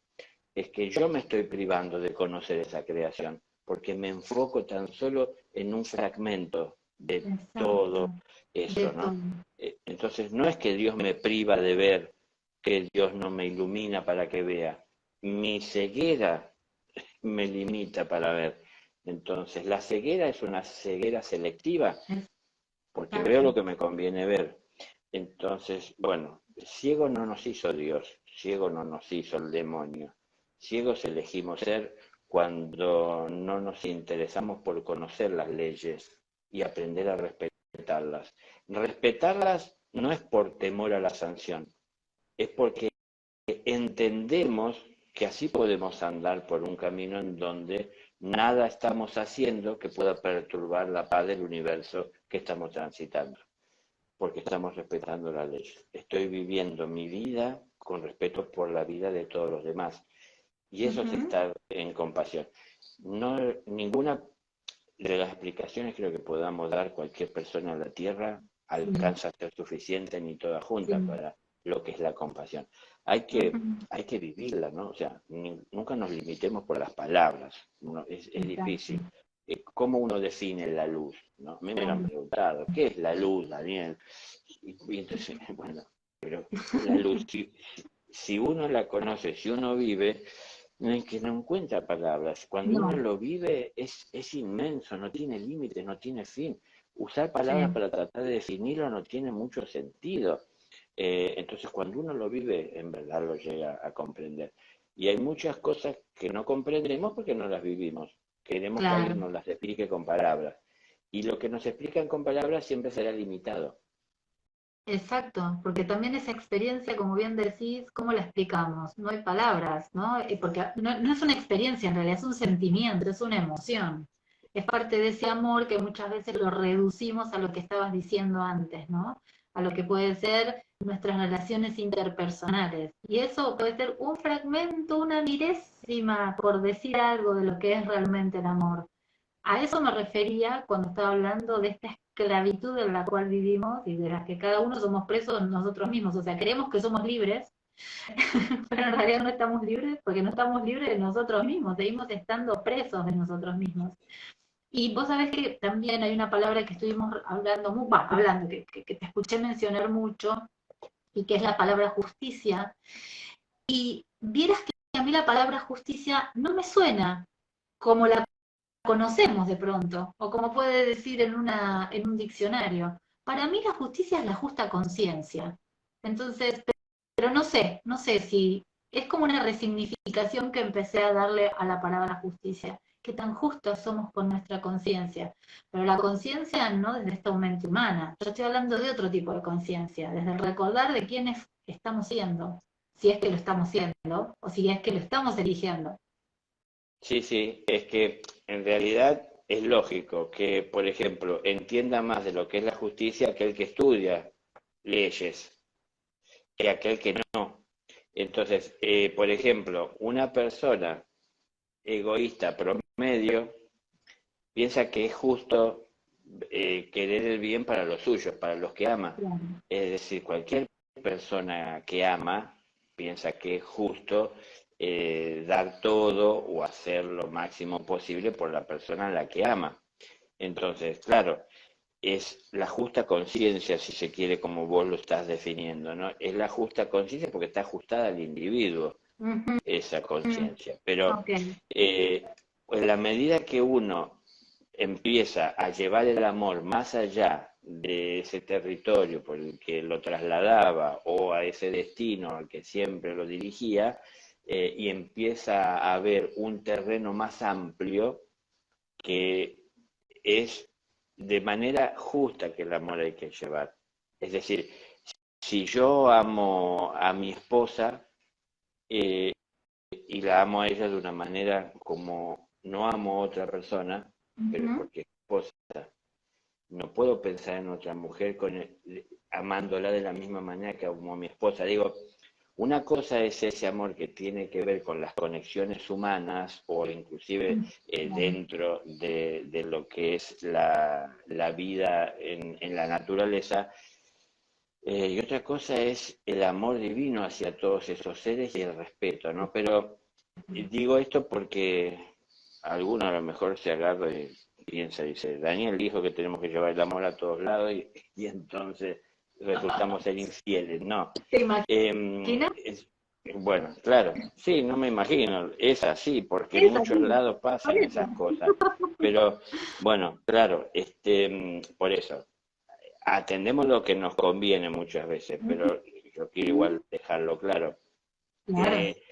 es que yo me estoy privando de conocer esa creación, porque me enfoco tan solo en un fragmento de Exacto, todo de eso, todo. ¿no? Entonces no es que Dios me priva de ver, que Dios no me ilumina para que vea. Mi ceguera me limita para ver. Entonces, la ceguera es una ceguera selectiva, porque veo Exacto, lo que me conviene ver. Entonces, bueno, ciego no nos hizo Dios, ciego no nos hizo el demonio. Ciegos elegimos ser cuando no nos interesamos por conocer las leyes y aprender a respetarlas. Respetarlas no es por temor a la sanción, es porque entendemos que así podemos andar por un camino en donde nada estamos haciendo que pueda perturbar la paz del universo que estamos transitando, porque estamos respetando la ley. Estoy viviendo mi vida con respeto por la vida de todos los demás. Y eso es ujú, estar en compasión. No, ninguna de las explicaciones creo que podamos dar cualquier persona en la Tierra sí, alcanza a ser suficiente ni toda junta sí, para lo que es la compasión. Hay que, ujú, hay que vivirla, ¿no? O sea, nunca nos limitemos por las palabras, ¿no? Es exacto, difícil. ¿Cómo uno define la luz? ¿No? A mí me lo han claro. preguntado, ¿qué es la luz, Daniel? Y entonces, bueno, pero la luz, si uno la conoce, si uno vive, no es que no encuentra palabras. Cuando uno No, lo vive es inmenso, no tiene límites, no tiene fin. Usar palabras sí, para tratar de definirlo no tiene mucho sentido. Entonces, cuando uno lo vive, en verdad lo llega a comprender. Y hay muchas cosas que no comprendemos porque no las vivimos. Queremos que alguien claro. nos las explique con palabras. Y lo que nos explican con palabras siempre será limitado. Exacto, porque también esa experiencia, como bien decís, ¿cómo la explicamos? No hay palabras, ¿no? Porque no es una experiencia en realidad, es un sentimiento, es una emoción. Es parte de ese amor que muchas veces lo reducimos a lo que estabas diciendo antes, ¿no? A lo que puede ser nuestras relaciones interpersonales. Y eso puede ser un fragmento, una milésima, por decir algo de lo que es realmente el amor. A eso me refería cuando estaba hablando de esta esclavitud en la cual vivimos y de la que cada uno somos presos de nosotros mismos. O sea, creemos que somos libres, pero en realidad no estamos libres porque no estamos libres de nosotros mismos, seguimos estando presos de nosotros mismos. Y vos sabés que también hay una palabra que estuvimos hablando, hablando, que te escuché mencionar mucho, y que es la palabra justicia. Y vieras que a mí la palabra justicia no me suena como la conocemos de pronto, o como puede decir en un diccionario. Para mí la justicia es la justa conciencia. Entonces, pero no sé si es como una resignificación que empecé a darle a la palabra justicia, que tan justos somos con nuestra conciencia. Pero la conciencia no desde esta mente humana, yo estoy hablando de otro tipo de conciencia, desde el recordar de quiénes estamos siendo, si es que lo estamos siendo, o si es que lo estamos eligiendo. Sí, sí, es que en realidad es lógico que, por ejemplo, entienda más de lo que es la justicia aquel que estudia leyes que aquel que no. Entonces, por ejemplo, una persona egoísta promedio piensa que es justo querer el bien para los suyos, para los que ama. Claro. Es decir, cualquier persona que ama piensa que es justo dar todo o hacer lo máximo posible por la persona a la que ama. Entonces, claro, es la justa conciencia, si se quiere, como vos lo estás definiendo, ¿no? Es la justa conciencia porque está ajustada al individuo Ujú, esa ujú. conciencia. Pero Ok, eh, en la medida que uno empieza a llevar el amor más allá de ese territorio por el que lo trasladaba o a ese destino al que siempre lo dirigía, y empieza a ver un terreno más amplio que es de manera justa que el amor hay que llevar. Es decir, si yo amo a mi esposa, eh, y la amo a ella de una manera como no amo a otra persona, pero es ujú, porque es esposa. No puedo pensar en otra mujer amándola de la misma manera que amo a mi esposa. Digo, una cosa es ese amor que tiene que ver con las conexiones humanas o inclusive claro, dentro de lo que es la vida en la naturaleza, Y otra cosa es el amor divino hacia todos esos seres y el respeto, ¿no? Pero digo esto porque alguno a lo mejor se agarra y piensa, dice, Daniel dijo que tenemos que llevar el amor a todos lados y entonces resultamos ser infieles. No. ¿Te Em, imaginas? es- bueno, claro, sí, no me imagino, es así, porque en Es muchos así, lados por pasan eso. esas cosas. Pero bueno, claro, por eso atendemos lo que nos conviene muchas veces, Ujú, pero yo quiero ujú. igual dejarlo claro. Claro. Eh,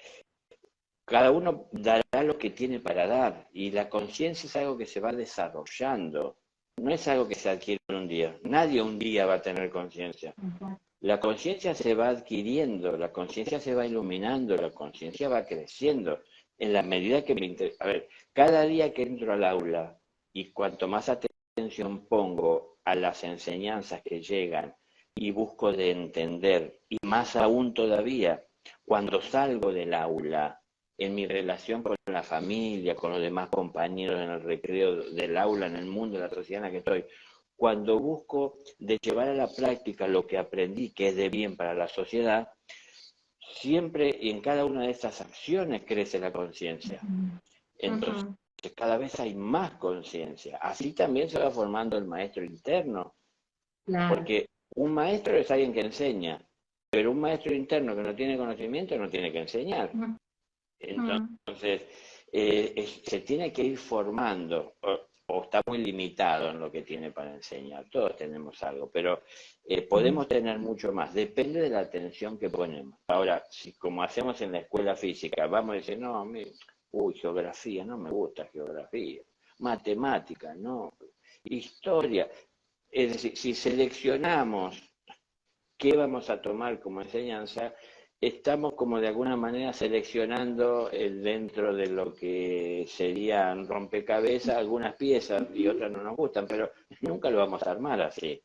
Cada uno dará lo que tiene para dar y la conciencia es algo que se va desarrollando, no es algo que se adquiere en un día. Nadie un día va a tener conciencia. Ujú, La conciencia se va adquiriendo, la conciencia se va iluminando, la conciencia va creciendo en la medida que a ver, cada día que entro al aula y cuanto más atención pongo a las enseñanzas que llegan y busco de entender, y más aún todavía cuando salgo del aula, en mi relación con la familia, con los demás compañeros en el recreo del aula, en el mundo, en la sociedad en la que estoy, cuando busco de llevar a la práctica lo que aprendí que es de bien para la sociedad, siempre y en cada una de estas acciones crece la conciencia. ujú. Entonces, cada vez hay más conciencia. Así también se va formando el maestro interno, Claro. porque un maestro es alguien que enseña, pero un maestro interno que no tiene conocimiento no tiene que enseñar. Ujú, Entonces, se tiene que ir formando, o está muy limitado en lo que tiene para enseñar. Todos tenemos algo, pero ujú. podemos tener mucho más. Depende de la atención que ponemos. Ahora, si como hacemos en la escuela física, vamos a decir, no, uy, geografía, no me gusta geografía. Matemática, no. Historia. Es decir, si seleccionamos qué vamos a tomar como enseñanza, estamos como de alguna manera seleccionando dentro de lo que serían rompecabezas algunas piezas y otras no nos gustan, pero nunca lo vamos a armar así.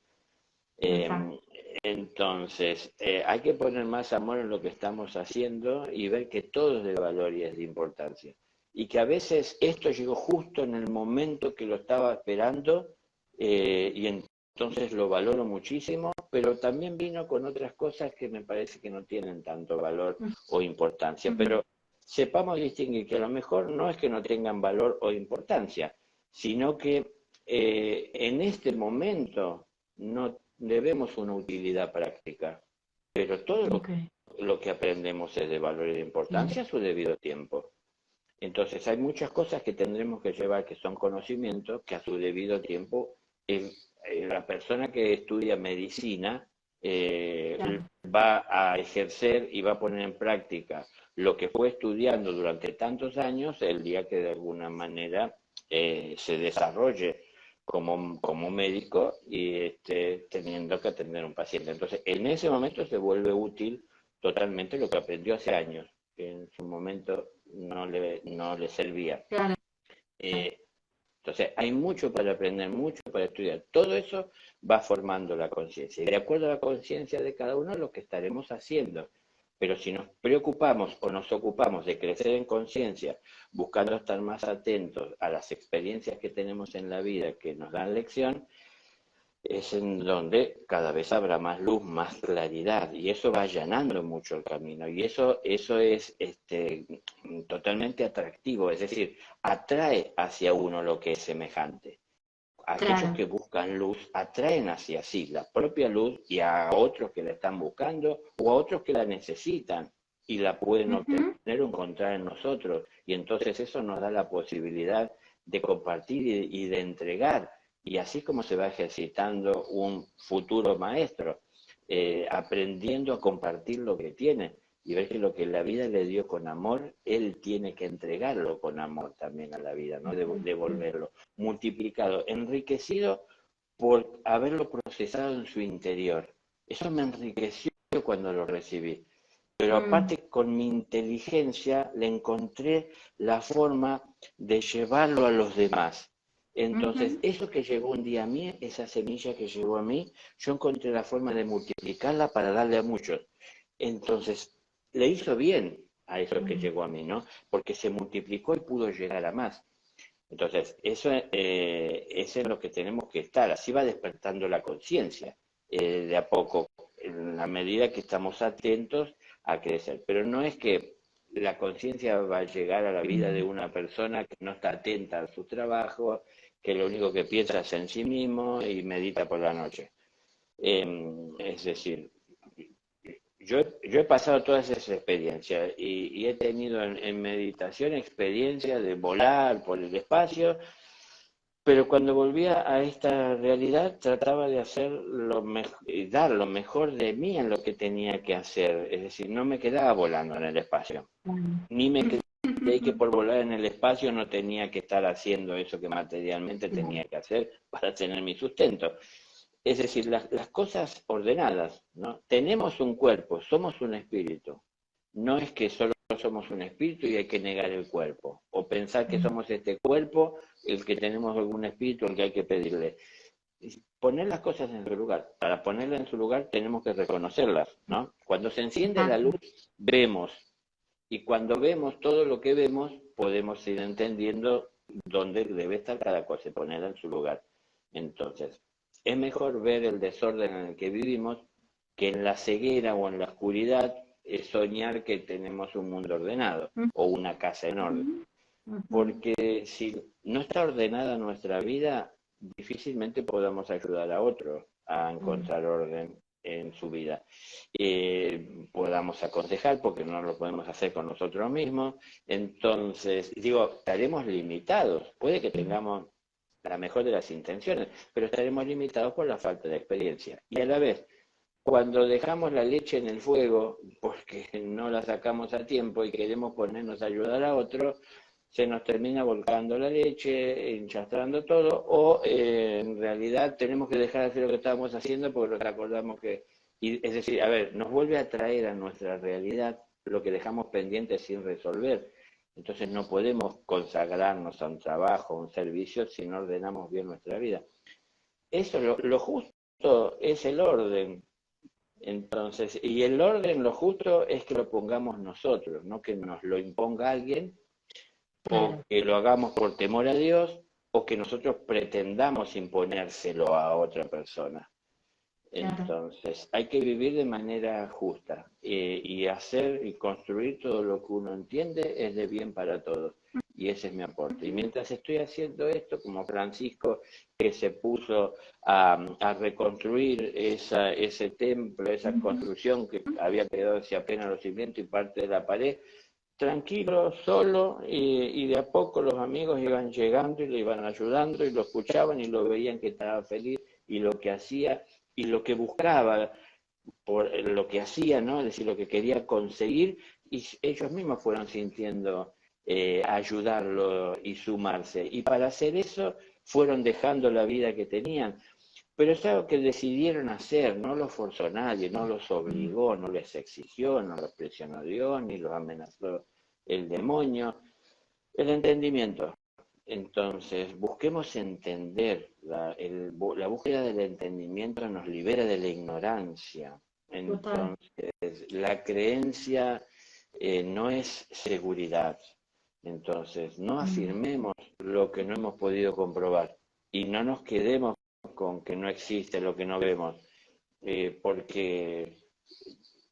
Exacto. Eh, entonces, hay que poner más amor en lo que estamos haciendo y ver que todo es de valor y es de importancia. Y que a veces esto llegó justo en el momento que lo estaba esperando y entonces lo valoro muchísimo, pero también vino con otras cosas que me parece que no tienen tanto valor o importancia. Ujú. Pero sepamos distinguir que a lo mejor no es que no tengan valor o importancia, sino que en este momento no debemos una utilidad práctica, pero todo Ok, lo que aprendemos es de valor y de sí. importancia a su debido tiempo. Entonces hay muchas cosas que tendremos que llevar que son conocimientos que a su debido tiempo la persona que estudia medicina Claro. va a ejercer y va a poner en práctica lo que fue estudiando durante tantos años el día que de alguna manera se desarrolle como médico y teniendo que atender a un paciente. Entonces, en ese momento se vuelve útil totalmente lo que aprendió hace años, que en su momento no le servía. Claro. Eh, entonces, hay mucho para aprender, mucho para estudiar. Todo eso va formando la conciencia. Y de acuerdo a la conciencia de cada uno, lo que estaremos haciendo. Pero si nos preocupamos o nos ocupamos de crecer en conciencia, buscando estar más atentos a las experiencias que tenemos en la vida que nos dan lección, es en donde cada vez habrá más luz, más claridad, y eso va allanando mucho el camino, y eso es totalmente atractivo, es decir, atrae hacia uno lo que es semejante. Aquellos Claro. que buscan luz atraen hacia sí la propia luz y a otros que la están buscando o a otros que la necesitan y la pueden Ujú. obtener o encontrar en nosotros. Y entonces eso nos da la posibilidad de compartir y de entregar. Y así como se va ejercitando un futuro maestro, aprendiendo a compartir lo que tiene y ver que lo que la vida le dio con amor, él tiene que entregarlo con amor también a la vida, ¿no? Devolverlo multiplicado, enriquecido por haberlo procesado en su interior. Eso me enriqueció cuando lo recibí. Pero Mm, aparte con mi inteligencia le encontré la forma de llevarlo a los demás. Entonces, ujú. eso que llegó un día a mí, esa semilla que llegó a mí, yo encontré la forma de multiplicarla para darle a muchos. Entonces, le hizo bien a eso que Mm, llegó a mí, ¿no? Porque se multiplicó y pudo llegar a más. Entonces, eso es en lo que tenemos que estar. Así va despertando la conciencia de a poco. en la medida que estamos atentos a crecer. Pero no es que la conciencia va a llegar a la vida de una persona que no está atenta a su trabajo, que lo único que piensa es en sí mismo y medita por la noche. Es decir, yo he pasado todas esas experiencias y he tenido en meditación experiencias de volar por el espacio, pero cuando volvía a esta realidad trataba de hacer dar lo mejor de mí en lo que tenía que hacer. Es decir, no me quedaba volando en el espacio, ni me creí que por volar en el espacio no tenía que estar haciendo eso que materialmente tenía que hacer para tener mi sustento. Es decir, las cosas ordenadas, ¿no? Tenemos un cuerpo, somos un espíritu. No es que solo somos un espíritu y hay que negar el cuerpo, o pensar que somos este cuerpo, el que tenemos algún espíritu al que hay que pedirle. Poner las cosas en su lugar. Para ponerlas en su lugar tenemos que reconocerlas, ¿no? Cuando se enciende la luz, vemos. Y cuando vemos todo lo que vemos, podemos ir entendiendo dónde debe estar cada cosa y ponerla en su lugar. Entonces, es mejor ver el desorden en el que vivimos que en la ceguera o en la oscuridad soñar que tenemos un mundo ordenado o una casa en orden. Porque si no está ordenada nuestra vida, difícilmente podamos ayudar a otros a encontrar orden en su vida. Podamos aconsejar porque no lo podemos hacer con nosotros mismos. Entonces, digo, estaremos limitados. Puede que tengamos la mejor de las intenciones, pero estaremos limitados por la falta de experiencia. Y a la vez, cuando dejamos la leche en el fuego porque no la sacamos a tiempo y queremos ponernos a ayudar a otro, se nos termina volcando la leche, enchastrando todo, o en realidad tenemos que dejar de hacer lo que estábamos haciendo porque nos acordamos que, es decir, a ver, nos vuelve a traer a nuestra realidad lo que dejamos pendiente sin resolver. Entonces no podemos consagrarnos a un trabajo, a un servicio, si no ordenamos bien nuestra vida. Eso, lo justo es el orden. Entonces, y el orden, lo justo es que lo pongamos nosotros, no que nos lo imponga alguien, o que lo hagamos por temor a Dios, o que nosotros pretendamos imponérselo a otra persona. Entonces, hay que vivir de manera justa y hacer y construir todo lo que uno entiende es de bien para todos. Y ese es mi aporte. Y mientras estoy haciendo esto, como Francisco, que se puso a reconstruir ese templo, esa construcción que había quedado hacia apenas los cimientos y parte de la pared, tranquilo, solo, y de a poco los amigos iban llegando y le iban ayudando y lo escuchaban y lo veían que estaba feliz y lo que hacía y lo que buscaba por lo que hacía, ¿no? Es decir, lo que quería conseguir, y ellos mismos fueron sintiendo ayudarlo y sumarse. Y para hacer eso fueron dejando la vida que tenían. Pero es algo que decidieron hacer, no lo forzó nadie, no los obligó, no les exigió, no los presionó Dios, ni los amenazó el demonio. El entendimiento. Entonces, busquemos entender, la búsqueda del entendimiento nos libera de la ignorancia. Entonces, la creencia no es seguridad. Entonces, no afirmemos lo que no hemos podido comprobar y no nos quedemos con que no existe lo que no vemos, porque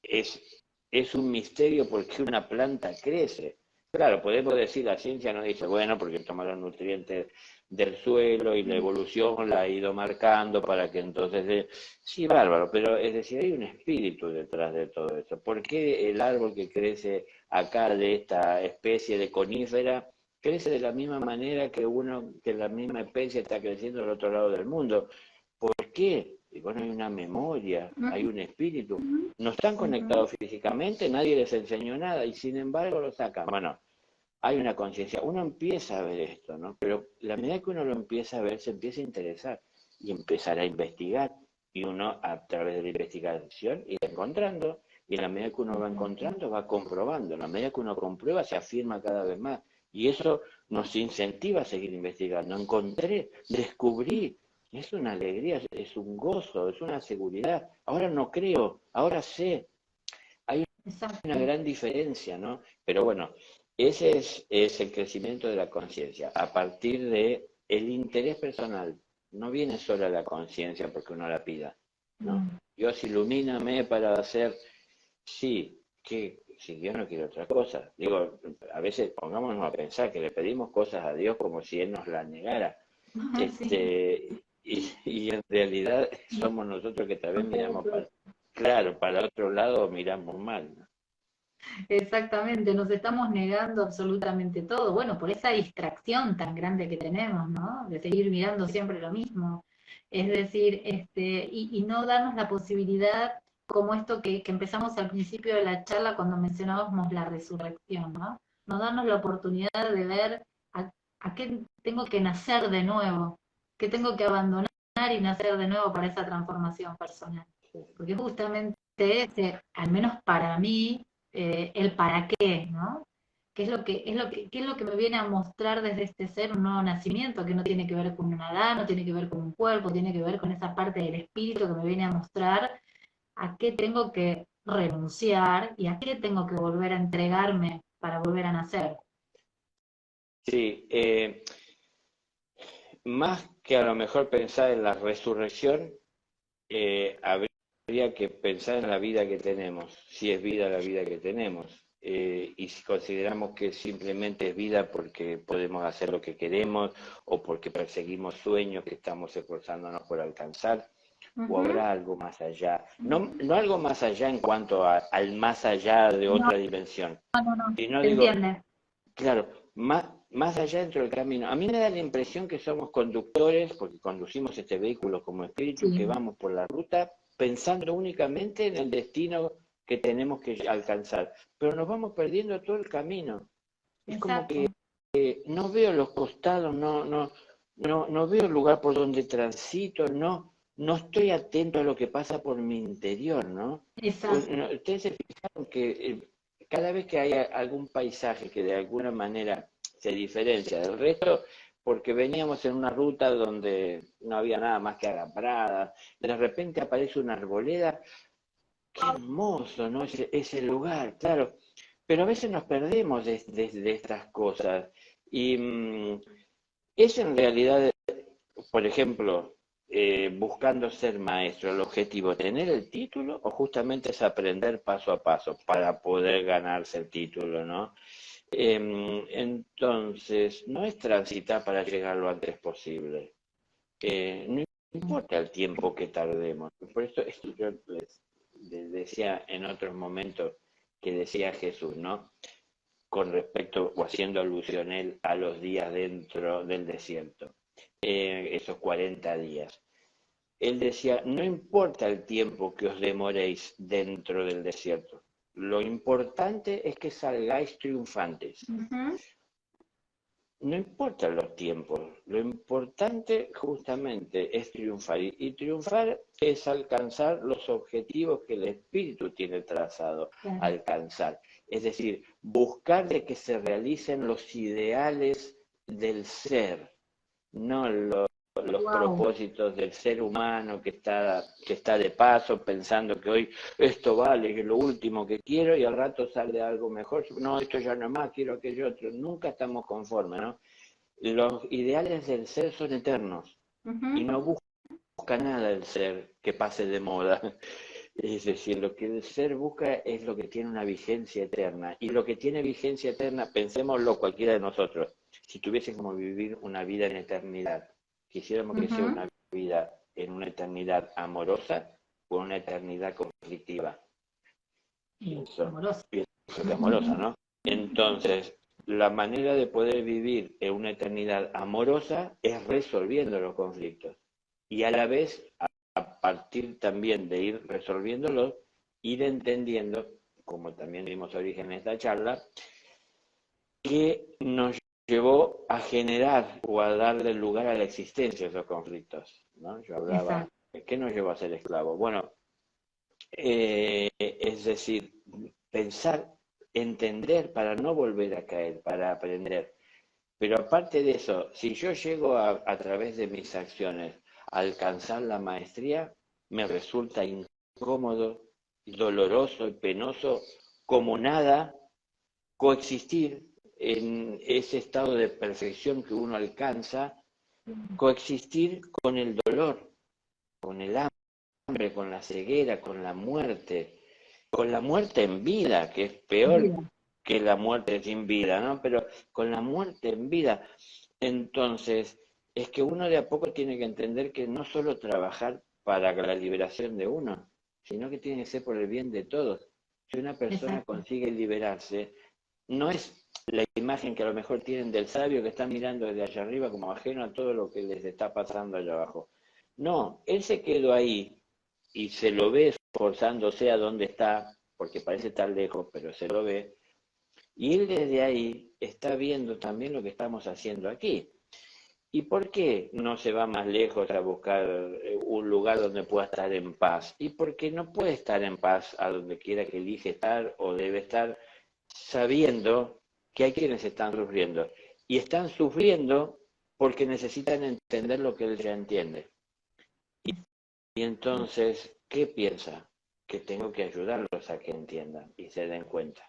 es un misterio porque una planta crece. Claro, podemos decir, la ciencia nos dice, bueno, porque toma los nutrientes del suelo y la evolución la ha ido marcando para que entonces... Sí, bárbaro, pero es decir, hay un espíritu detrás de todo eso. ¿Por qué el árbol que crece acá de esta especie de conífera crece de la misma manera que la misma especie está creciendo al otro lado del mundo? ¿Por qué? Y bueno, hay una memoria, hay un espíritu. No están conectados físicamente, nadie les enseñó nada y sin embargo lo sacan. Bueno, hay una conciencia. Uno empieza a ver esto, ¿no? Pero la medida que uno lo empieza a ver, se empieza a interesar y empezar a investigar. Y uno, a través de la investigación, irá encontrando. Y en la medida que uno va encontrando, va comprobando. En la medida que uno comprueba, se afirma cada vez más. Y eso nos incentiva a seguir investigando. Encontré, descubrí. Es una alegría, es un gozo, es una seguridad. Ahora no creo, ahora sé. Hay una gran diferencia, ¿no? Pero bueno, ese es el crecimiento de la conciencia, a partir de el interés personal. No viene solo la conciencia porque uno la pida, ¿no? Mm. Dios ilumíname para hacer, sí, que si Dios no quiere otra cosa. Digo, a veces pongámonos a pensar que le pedimos cosas a Dios como si Él nos las negara. Sí, Y en realidad somos nosotros que tal vez miramos para, claro, para otro lado miramos mal, ¿no? exactamente, nos estamos negando absolutamente todo. Bueno, por esa distracción tan grande que tenemos, ¿no? De seguir mirando siempre lo mismo. Es decir, y no darnos la posibilidad, como esto que empezamos al principio de la charla cuando mencionábamos la resurrección, ¿no? No darnos la oportunidad de ver a qué tengo que nacer de nuevo, qué tengo que abandonar y nacer de nuevo para esa transformación personal. Porque justamente ese, al menos para mí, el para qué, ¿no? ¿Qué es lo que me viene a mostrar desde este ser un nuevo nacimiento, que no tiene que ver con una edad, no tiene que ver con un cuerpo, tiene que ver con esa parte del espíritu que me viene a mostrar a qué tengo que renunciar y a qué tengo que volver a entregarme para volver a nacer. Sí, más que a lo mejor pensar en la resurrección, habría que pensar en la vida que tenemos, si es vida la vida que tenemos, y si consideramos que simplemente es vida porque podemos hacer lo que queremos o porque perseguimos sueños que estamos esforzándonos por alcanzar, o Ujú. habrá algo más allá. No, no algo más allá en cuanto al más allá de No, otra dimensión, no, no, sino ¿se digo, entiende? claro, más allá dentro del camino. A mí me da la impresión que somos conductores, porque conducimos este vehículo como espíritu, que Sí, vamos por la ruta pensando únicamente en el destino que tenemos que alcanzar, pero nos vamos perdiendo todo el camino. Es como que exacto, no veo los costados, no veo el lugar por donde transito, no estoy atento a lo que pasa por mi interior, ¿no? exacto. Ustedes se fijaron que cada vez que hay algún paisaje que de alguna manera se diferencia del resto, porque veníamos en una ruta donde no había nada más que alambradas, de repente aparece una arboleda, qué hermoso, ¿no? Ese lugar, claro. Pero a veces nos perdemos de estas cosas. Y es en realidad, por ejemplo, buscando ser maestro, el objetivo, tener el título o justamente es aprender paso a paso para poder ganarse el título, ¿no? Entonces, no es transitar para llegar lo antes posible. No importa el tiempo que tardemos. Por esto yo les decía en otros momentos que decía Jesús, ¿no? Con respecto o haciendo alusión él a los días dentro del desierto, esos 40 días. Él decía, no importa el tiempo que os demoréis dentro del desierto, lo importante es que salgáis triunfantes. Ujú. No importan los tiempos, lo importante justamente es triunfar y triunfar es alcanzar los objetivos que el espíritu tiene trazado, Claro. alcanzar. Es decir, buscar de que se realicen los ideales del ser, no los Wow. propósitos del ser humano que está de paso pensando que hoy esto vale, que es lo último que quiero y al rato sale algo mejor. No, esto ya no es más, quiero aquello otro. Nunca estamos conformes, ¿no? Los ideales del ser son eternos y Ujú. no busca nada el ser que pase de moda. Es decir, lo que el ser busca es lo que tiene una vigencia eterna. Y lo que tiene vigencia eterna, pensémoslo cualquiera de nosotros, si tuviésemos vivir una vida en eternidad, quisiéramos que sea Ujú. una vida en una eternidad amorosa o una eternidad conflictiva. Y Pienso, amoroso. pienso que amorosa, ¿no? Entonces, la manera de poder vivir en una eternidad amorosa es resolviendo los conflictos. Y a la vez, a partir también de ir resolviéndolos, ir entendiendo, como también dimos origen en esta charla, que nos llevó a generar o a darle lugar a la existencia de esos conflictos, ¿no? Yo hablaba, Exacto. ¿qué nos llevó a ser esclavos? Bueno, es decir, pensar, entender para no volver a caer, para aprender. Pero aparte de eso, si yo llego a través de mis acciones a alcanzar la maestría, me resulta incómodo, doloroso y penoso como nada coexistir en ese estado de perfección que uno alcanza, coexistir con el dolor, con el hambre, hambre, con la ceguera, con la muerte en vida, que es peor que la muerte sin vida, ¿no? Pero con la muerte en vida. Entonces, es que uno de a poco tiene que entender que no solo trabajar para la liberación de uno, sino que tiene que ser por el bien de todos. Si una persona Exacto. consigue liberarse, no es la imagen que a lo mejor tienen del sabio que está mirando desde allá arriba como ajeno a todo lo que les está pasando allá abajo. No, él se quedó ahí y se lo ve esforzándose a donde está, porque parece estar lejos, pero se lo ve, y él desde ahí está viendo también lo que estamos haciendo aquí. ¿Y por qué no se va más lejos a buscar un lugar donde pueda estar en paz? Y porque no puede estar en paz a donde quiera que elige estar o debe estar, sabiendo que hay quienes están sufriendo. Y están sufriendo porque necesitan entender lo que él ya entiende. Y entonces, ¿qué piensa? Que tengo que ayudarlos a que entiendan y se den cuenta.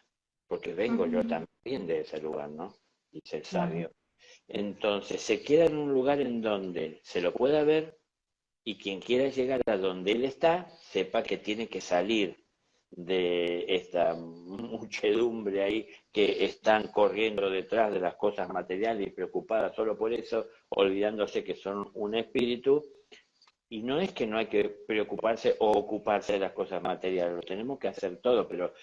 Porque vengo yo también de ese lugar, ¿no? Dice el Claro. sabio. Entonces, se queda en un lugar en donde se lo pueda ver y quien quiera llegar a donde él está, sepa que tiene que salir de esta muchedumbre ahí que están corriendo detrás de las cosas materiales y preocupadas solo por eso, olvidándose que son un espíritu. Y no es que no hay que preocuparse o ocuparse de las cosas materiales, lo tenemos que hacer todo, pero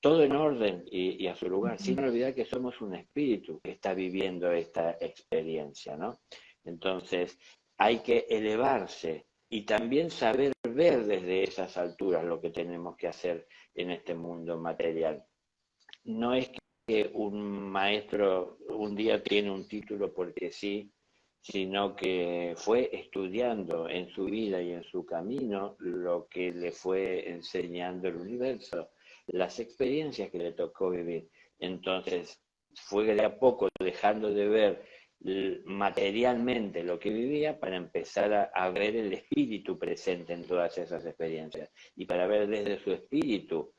todo en orden y a su lugar, sin olvidar que somos un espíritu que está viviendo esta experiencia, ¿no? Entonces, hay que elevarse y también saber ver desde esas alturas lo que tenemos que hacer en este mundo material. No es que un maestro un día tiene un título porque sí, sino que fue estudiando en su vida y en su camino lo que le fue enseñando el universo, las experiencias que le tocó vivir. Entonces, fue de a poco dejando de ver materialmente lo que vivía para empezar a ver el espíritu presente en todas esas experiencias y para ver desde su espíritu.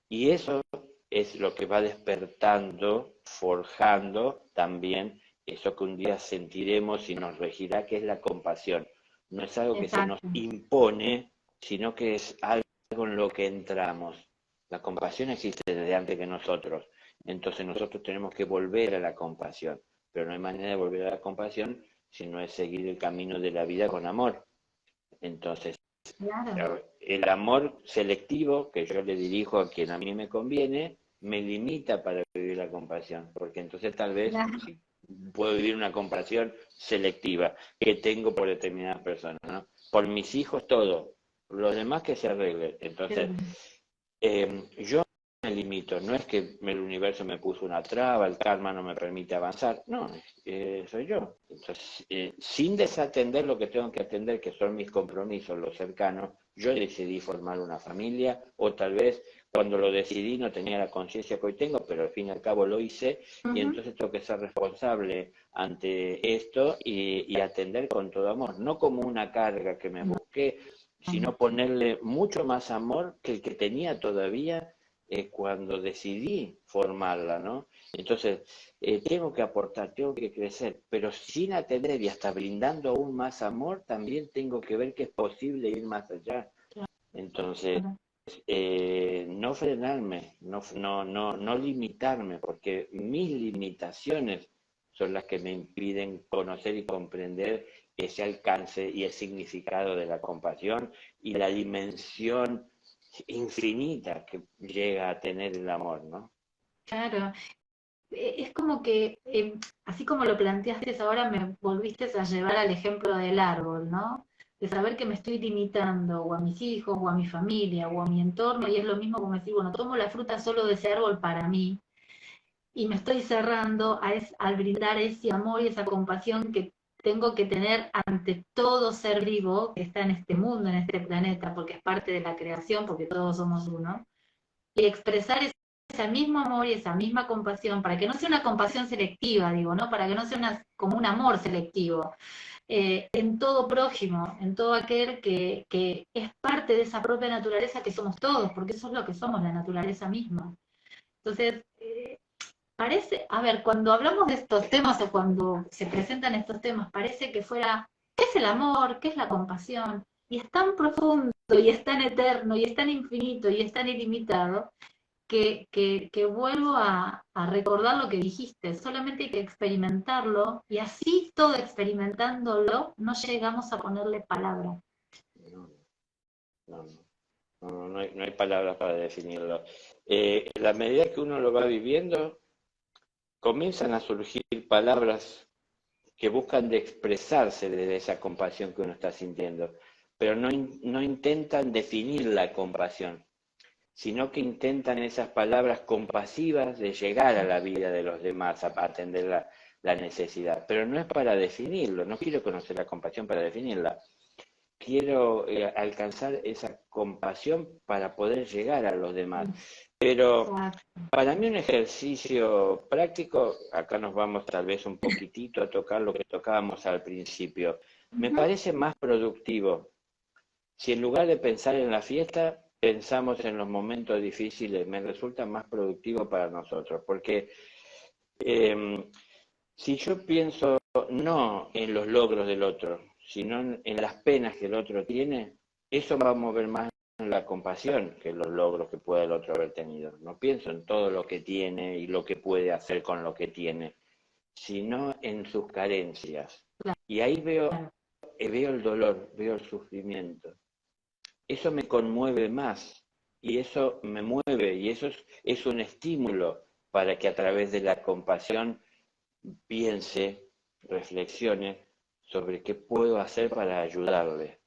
Y eso es lo que va despertando, forjando también eso que un día sentiremos y nos regirá, que es la compasión. No es algo que se nos Exacto. impone, sino que es algo en lo que entramos. La compasión existe desde antes que nosotros. Entonces nosotros tenemos que volver a la compasión. Pero no hay manera de volver a la compasión si no es seguir el camino de la vida con amor. Entonces, Claro. el amor selectivo que yo le dirijo a quien a mí me conviene, me limita para vivir la compasión, porque entonces tal vez Claro. sí, puedo vivir una compasión selectiva que tengo por determinadas personas, ¿no? Por mis hijos todo, los demás que se arreglen. Entonces, yo me limito, no es que el universo me puso una traba, el karma no me permite avanzar, no, soy yo. Entonces, sin desatender lo que tengo que atender, que son mis compromisos, los cercanos, yo decidí formar una familia, o tal vez cuando lo decidí no tenía la conciencia que hoy tengo, pero al fin y al cabo lo hice, y Ujú. entonces tengo que ser responsable ante esto y atender con todo amor, no como una carga que me busqué, sino ponerle mucho más amor que el que tenía todavía cuando decidí formarla, ¿no? Entonces, tengo que aportar, tengo que crecer, pero sin atender y hasta brindando aún más amor, también tengo que ver que es posible ir más allá. Entonces, Claro. no frenarme, no limitarme, porque mis limitaciones son las que me impiden conocer y comprender ese alcance y el significado de la compasión y la dimensión infinita que llega a tener el amor, ¿no? Claro. Es como que, así como lo planteaste ahora, me volviste a llevar al ejemplo del árbol, ¿no? De saber que me estoy limitando o a mis hijos, o a mi familia, o a mi entorno, y es lo mismo como decir, bueno, tomo la fruta solo de ese árbol para mí, y me estoy cerrando al brindar ese amor y esa compasión que tengo que tener ante todo ser vivo que está en este mundo, en este planeta, porque es parte de la creación, porque todos somos uno, y expresar ese mismo amor y esa misma compasión, para que no sea una compasión selectiva, digo, ¿no? Para que no sea como un amor selectivo, en todo prójimo, en todo aquel que es parte de esa propia naturaleza que somos todos, porque eso es lo que somos, la naturaleza misma. Entonces, parece, a ver, cuando hablamos de estos temas o cuando se presentan estos temas, parece que fuera, ¿qué es el amor? ¿Qué es la compasión? y es tan profundo, y es tan eterno, y es tan infinito, y es tan ilimitado, que vuelvo a recordar lo que dijiste, solamente hay que experimentarlo, y así todo experimentándolo, no llegamos a ponerle palabra. No, no, no hay palabras para definirlo. En la medida que uno lo va viviendo, comienzan a surgir palabras que buscan de expresarse desde esa compasión que uno está sintiendo, pero no intentan definir la compasión, sino que intentan esas palabras compasivas de llegar a la vida de los demás, a atender la necesidad. Pero no es para definirlo, no quiero conocer la compasión para definirla, quiero alcanzar esa compasión para poder llegar a los demás. Pero para mí un ejercicio práctico, acá nos vamos tal vez un poquitito a tocar lo que tocábamos al principio, me parece más productivo si en lugar de pensar en la fiesta, pensamos en los momentos difíciles, me resulta más productivo para nosotros, porque si yo pienso no en los logros del otro, sino en las penas que el otro tiene, eso va a mover más la compasión que los logros que pueda el otro haber tenido. No pienso en todo lo que tiene y lo que puede hacer con lo que tiene, sino en sus carencias. Y ahí veo el dolor, veo el sufrimiento. Eso me conmueve más y eso me mueve y eso es un estímulo para que a través de la compasión piense, reflexione sobre qué puedo hacer para ayudarle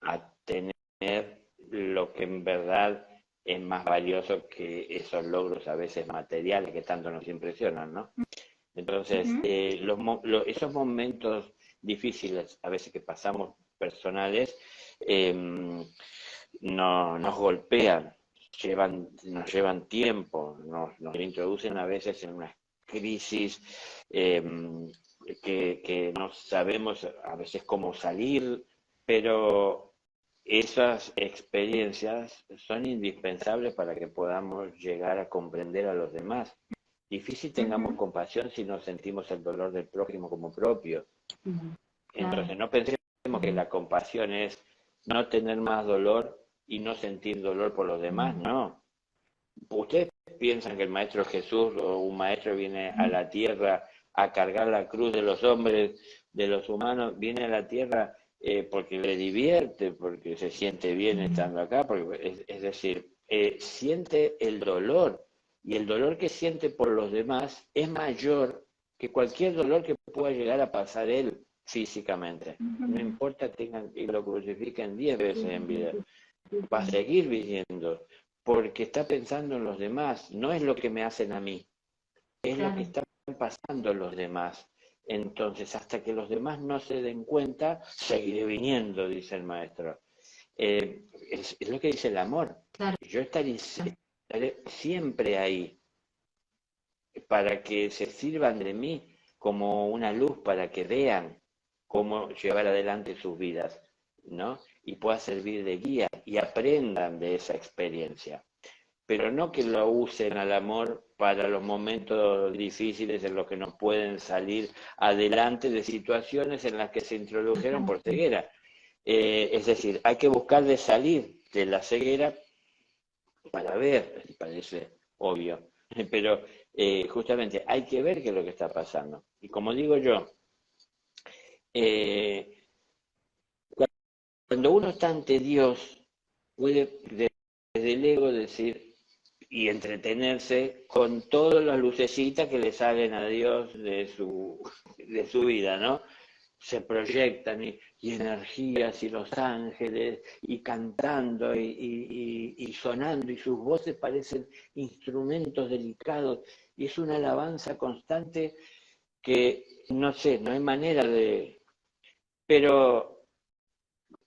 a tener lo que en verdad es más valioso que esos logros a veces materiales que tanto nos impresionan, ¿no? Entonces, esos momentos difíciles a veces que pasamos personales nos golpean, nos llevan tiempo, nos introducen a veces en una crisis que no sabemos a veces cómo salir, pero esas experiencias son indispensables para que podamos llegar a comprender a los demás. Difícil tengamos compasión si no sentimos el dolor del prójimo como propio. Entonces no pensemos que la compasión es no tener más dolor y no sentir dolor por los demás, no. ¿Ustedes piensan que el Maestro Jesús o un maestro viene a la tierra a cargar la cruz de los hombres, de los humanos, viene a la tierra porque le divierte, porque se siente bien estando acá? Porque, es decir, siente el dolor, y el dolor que siente por los demás es mayor que cualquier dolor que pueda llegar a pasar él físicamente. No importa que lo crucifiquen 10 veces en vida, va a seguir viviendo, porque está pensando en los demás, no es lo que me hacen a mí, es lo que están pasando los demás. Entonces, hasta que los demás no se den cuenta, seguiré viniendo, dice el maestro. Es lo que dice el amor. Yo estaré siempre ahí, para que se sirvan de mí como una luz, para que vean cómo llevar adelante sus vidas, ¿no? Y pueda servir de guía y aprendan de esa experiencia. Pero no que lo usen al amor para los momentos difíciles en los que no pueden salir adelante de situaciones en las que se introdujeron por ceguera. Es decir, hay que buscar de salir de la ceguera para ver, parece obvio, pero justamente hay que ver qué es lo que está pasando. Y como digo yo, cuando uno está ante Dios, puede desde el ego decir y entretenerse con todas las lucecitas que le salen a Dios de su vida, ¿no? Se proyectan y energías y los ángeles y cantando y sonando, y sus voces parecen instrumentos delicados, y es una alabanza constante que no sé, no hay manera de... Pero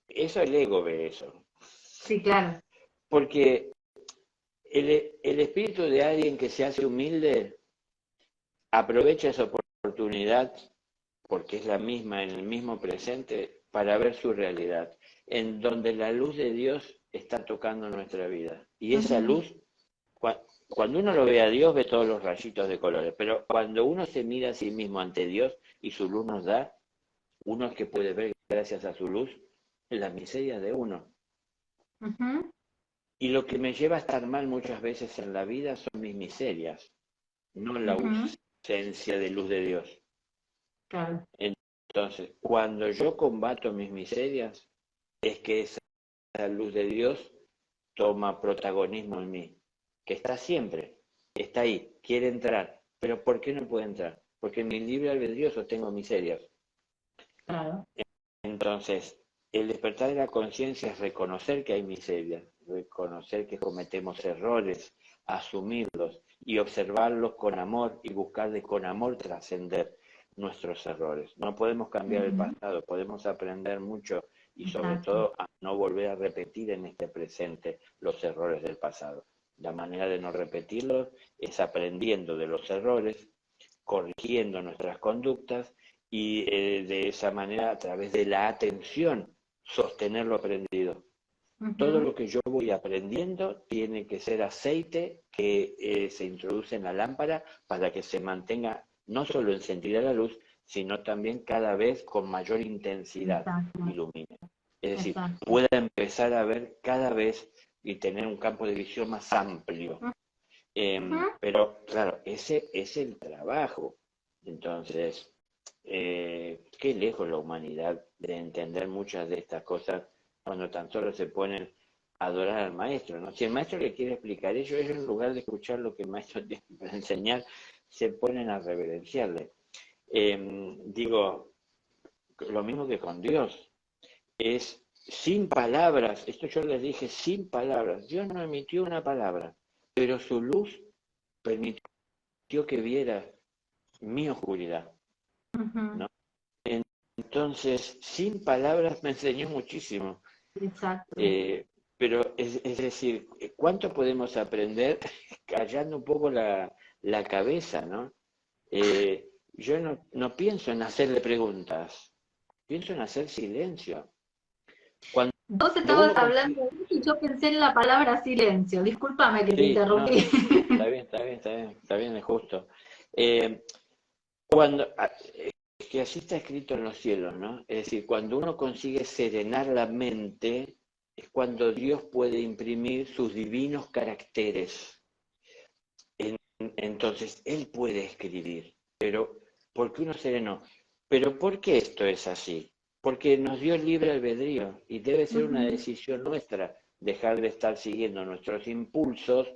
eso el ego ve eso. Sí, claro. Porque el espíritu de alguien que se hace humilde aprovecha esa oportunidad, porque es la misma, en el mismo presente, para ver su realidad, en donde la luz de Dios está tocando nuestra vida. Y esa luz, cuando uno lo ve a Dios, ve todos los rayitos de colores, pero cuando uno se mira a sí mismo ante Dios y su luz nos da, uno es que puede ver gracias a su luz las miserias de uno. Ujú, Y lo que me lleva a estar mal muchas veces en la vida son mis miserias, no la ujú, ausencia de luz de Dios. claro, Entonces, cuando yo combato mis miserias, es que esa luz de Dios toma protagonismo en mí, que está siempre, está ahí, quiere entrar. Pero ¿por qué no puede entrar? Porque en mi libre albedrío sostengo miserias. claro. Entonces, el despertar de la conciencia es reconocer que hay miserias, reconocer que cometemos errores, asumirlos y observarlos con amor y buscar de con amor trascender nuestros errores. No podemos cambiar el Ujú, pasado, podemos aprender mucho y sobre exacto, todo a no volver a repetir en este presente los errores del pasado. La manera de no repetirlos es aprendiendo de los errores, corrigiendo nuestras conductas y de esa manera, a través de la atención, sostener lo aprendido. Todo ujú, lo que yo voy aprendiendo tiene que ser aceite que se introduce en la lámpara para que se mantenga no solo encendida la luz, sino también cada vez con mayor intensidad exacto, ilumine. Es decir, exacto. pueda empezar a ver cada vez y tener un campo de visión más amplio. Ujú, Pero claro, ese es el trabajo. Entonces, qué lejos la humanidad de entender muchas de estas cosas cuando tan solo se ponen a adorar al maestro, ¿no? Si el maestro le quiere explicar ellos en lugar de escuchar lo que el maestro tiene para enseñar, se ponen a reverenciarle. Digo, lo mismo que con Dios, es sin palabras, esto yo les dije sin palabras, Dios no emitió una palabra, pero su luz permitió que viera mi oscuridad, ujú, ¿no? Entonces, sin palabras me enseñó muchísimo. exacto. Eh, pero es decir, ¿cuánto podemos aprender callando un poco la cabeza, ¿no? Yo no pienso en hacerle preguntas, pienso en hacer silencio. Cuando Vos uno estabas consigue... hablando de eso y yo pensé en la palabra silencio. Discúlpame que te Sí, no, interrumpí. está bien, está bien, está bien, está bien, es justo. Eh, Cuando, es que así está escrito en los cielos, ¿no? Es decir, cuando uno consigue serenar la mente, es cuando Dios puede imprimir sus divinos caracteres. Entonces, Él puede escribir, pero ¿por qué uno serenó? Pero ¿por qué esto es así? Porque nos dio libre albedrío y debe ser una Ujú, decisión nuestra dejar de estar siguiendo nuestros impulsos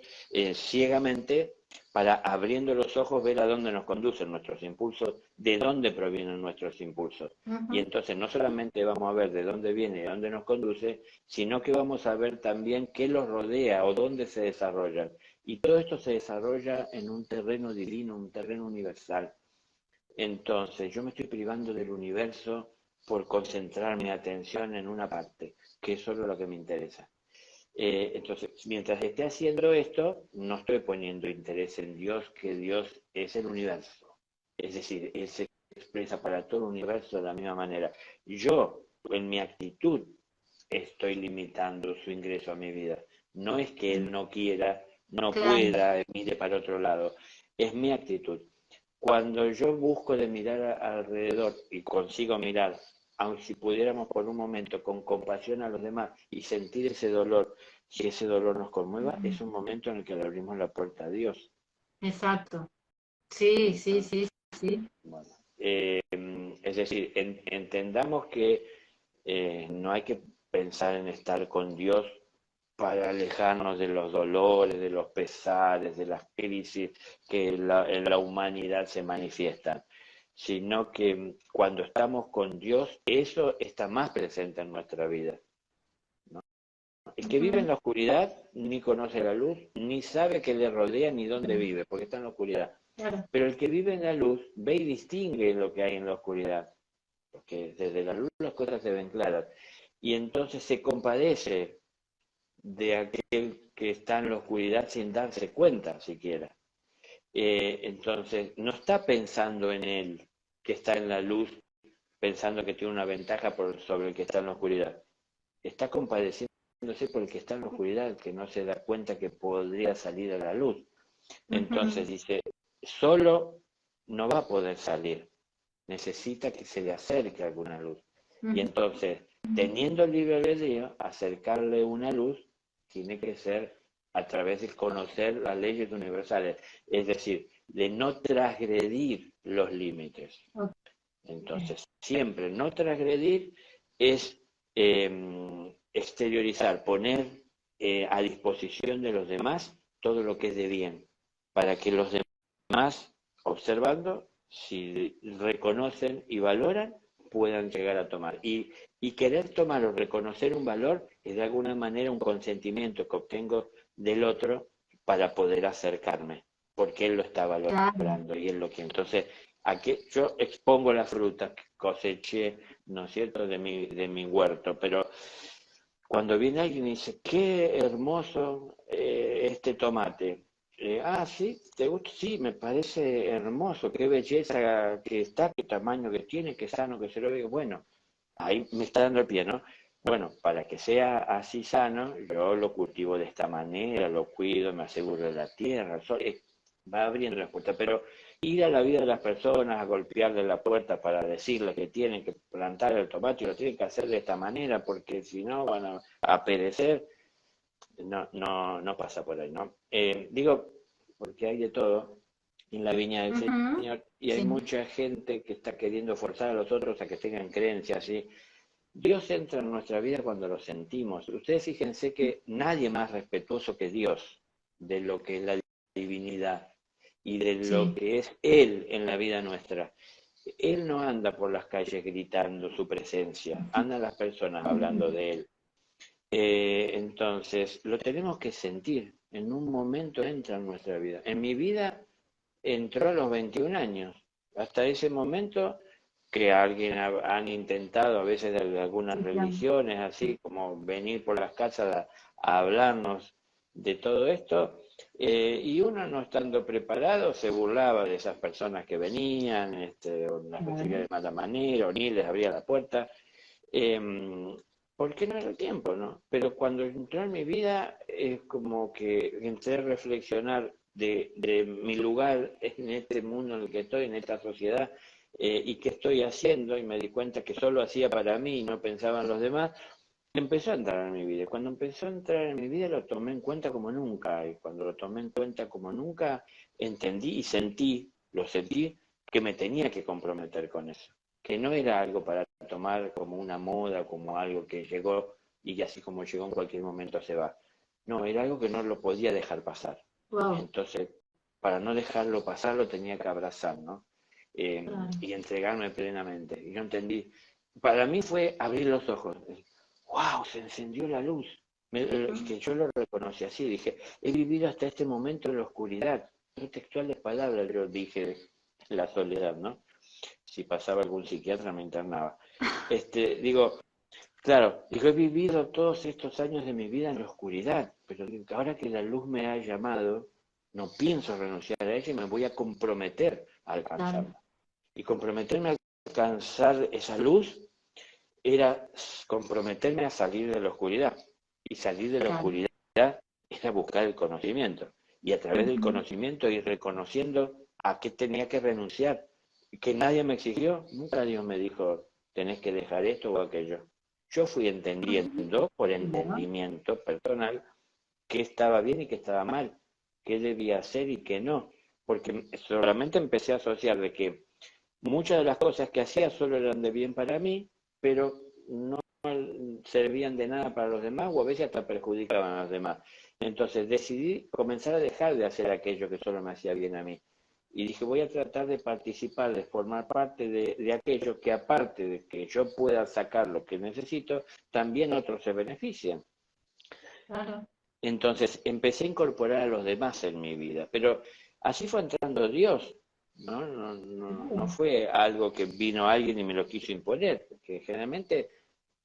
ciegamente para abriendo los ojos ver a dónde nos conducen nuestros impulsos, de dónde provienen nuestros impulsos. Y ujú, entonces no solamente vamos a ver de dónde viene y de dónde nos conduce, sino que vamos a ver también qué los rodea o dónde se desarrollan. Y todo esto se desarrolla en un terreno divino, un terreno universal. Entonces, yo me estoy privando del universo por concentrar mi atención en una parte, que es solo lo que me interesa. Entonces, mientras esté haciendo esto, no estoy poniendo interés en Dios, que Dios es el universo. Es decir, Él se expresa para todo el universo de la misma manera. Yo, en mi actitud, estoy limitando su ingreso a mi vida. No es que Él no quiera, no claro, pueda, mire para otro lado. Es mi actitud. Cuando yo busco de mirar alrededor y consigo mirar, aun si pudiéramos por un momento con compasión a los demás y sentir ese dolor, si ese dolor nos conmueva, ujú, es un momento en el que le abrimos la puerta a Dios. exacto. Sí, sí, Entonces, sí, sí. bueno, es decir, entendamos que no hay que pensar en estar con Dios para alejarnos de los dolores, de los pesares, de las crisis que en la humanidad se manifiestan, sino que cuando estamos con Dios, eso está más presente en nuestra vida, ¿no? El que vive en Ujú, la oscuridad ni conoce la luz, ni sabe qué le rodea, ni dónde vive, porque está en la oscuridad. claro. Pero el que vive en la luz ve y distingue lo que hay en la oscuridad, porque desde la luz las cosas se ven claras. Y entonces se compadece de aquel que está en la oscuridad sin darse cuenta siquiera. Entonces, no está pensando en él que está en la luz, pensando que tiene una ventaja sobre el que está en la oscuridad. Está compadeciéndose por el que está en la oscuridad, que no se da cuenta que podría salir a la luz. Ujú, Entonces dice, solo no va a poder salir, necesita que se le acerque alguna luz. Y ujú, entonces teniendo libre albedrío, acercarle una luz tiene que ser a través de conocer las leyes universales, es decir, de no transgredir los límites. Ok. Entonces, siempre no transgredir es exteriorizar, poner a disposición de los demás todo lo que es de bien, para que los demás, observando, si reconocen y valoran, puedan llegar a tomar. Y querer tomar o reconocer un valor es de alguna manera un consentimiento que obtengo del otro para poder acercarme, porque él lo está Claro. valorando y él lo quiere. Entonces, aquí yo expongo la fruta que coseché, ¿no es cierto?, de mi huerto, pero cuando viene alguien y dice, qué hermoso este tomate. Sí, ¿te gusta? Sí, me parece hermoso, qué belleza que está, qué tamaño que tiene, qué sano que se lo ve. Bueno, ahí me está dando el pie, ¿no? Bueno, para que sea así sano, yo lo cultivo de esta manera, lo cuido, me aseguro de la tierra, el sol, va abriendo las puertas, pero ir a la vida de las personas, a golpearle la puerta para decirles que tienen que plantar el tomate y lo tienen que hacer de esta manera, porque si no van a perecer, no pasa por ahí, ¿no? Digo, porque hay de todo en la viña del Ujú. Señor y hay Sí, mucha gente que está queriendo forzar a los otros a que tengan creencias, ¿sí? Dios entra en nuestra vida cuando lo sentimos. Ustedes fíjense que nadie más respetuoso que Dios de lo que es la divinidad y de lo sí. que es Él en la vida nuestra. Él no anda por las calles gritando su presencia, andan las personas hablando de Él. Entonces, lo tenemos que sentir. En un momento entra en nuestra vida. En mi vida entró a los 21 años. Hasta ese momento que alguien han intentado, a veces de algunas Sí, claro. religiones, así como venir por las casas a hablarnos de todo esto, y uno no estando preparado se burlaba de esas personas que venían, o las recibía Claro. de mala manera, o ni les abría la puerta, porque no era el tiempo, ¿no? Pero cuando entró en mi vida es como que entré a reflexionar de mi lugar en este mundo en el que estoy, en esta sociedad, y qué estoy haciendo, y me di cuenta que solo hacía para mí y no pensaba en los demás, empezó a entrar en mi vida. Cuando empezó a entrar en mi vida lo tomé en cuenta como nunca, y cuando lo tomé en cuenta como nunca, entendí y lo sentí, que me tenía que comprometer con eso, que no era algo para tomar como una moda, como algo que llegó y así como llegó en cualquier momento se va. No, era algo que no lo podía dejar pasar. Wow. Entonces, para no dejarlo pasar, lo tenía que abrazar, ¿no? Claro. Y entregarme plenamente. Y yo entendí, para mí fue abrir los ojos. ¡Wow! Se encendió la luz. Es Ujú. que yo lo reconocí así, dije, he vivido hasta este momento en la oscuridad. No textuales palabras, yo dije, la soledad, ¿no? Si pasaba algún psiquiatra me internaba. Digo, claro, digo, he vivido todos estos años de mi vida en la oscuridad, pero ahora que la luz me ha llamado, no pienso renunciar a ella y me voy a comprometer a Claro. alcanzarla. Y comprometerme a alcanzar esa luz era comprometerme a salir de la oscuridad. Y salir de la Claro. oscuridad era buscar el conocimiento. Y a través del Ujú. conocimiento ir reconociendo a qué tenía que renunciar. Que nadie me exigió, nunca Dios me dijo, tenés que dejar esto o aquello. Yo fui Ujú. entendiendo por Claro. entendimiento personal qué estaba bien y qué estaba mal, qué debía hacer y qué no. Porque solamente empecé a asociar de que muchas de las cosas que hacía solo eran de bien para mí, pero no servían de nada para los demás o a veces hasta perjudicaban a los demás. Entonces decidí comenzar a dejar de hacer aquello que solo me hacía bien a mí. Y dije, voy a tratar de participar, de formar parte de aquello que aparte de que yo pueda sacar lo que necesito, también otros se benefician. Claro. Entonces empecé a incorporar a los demás en mi vida, pero así fue entrando Dios, ¿no? No Claro. fue algo que vino alguien y me lo quiso imponer, porque generalmente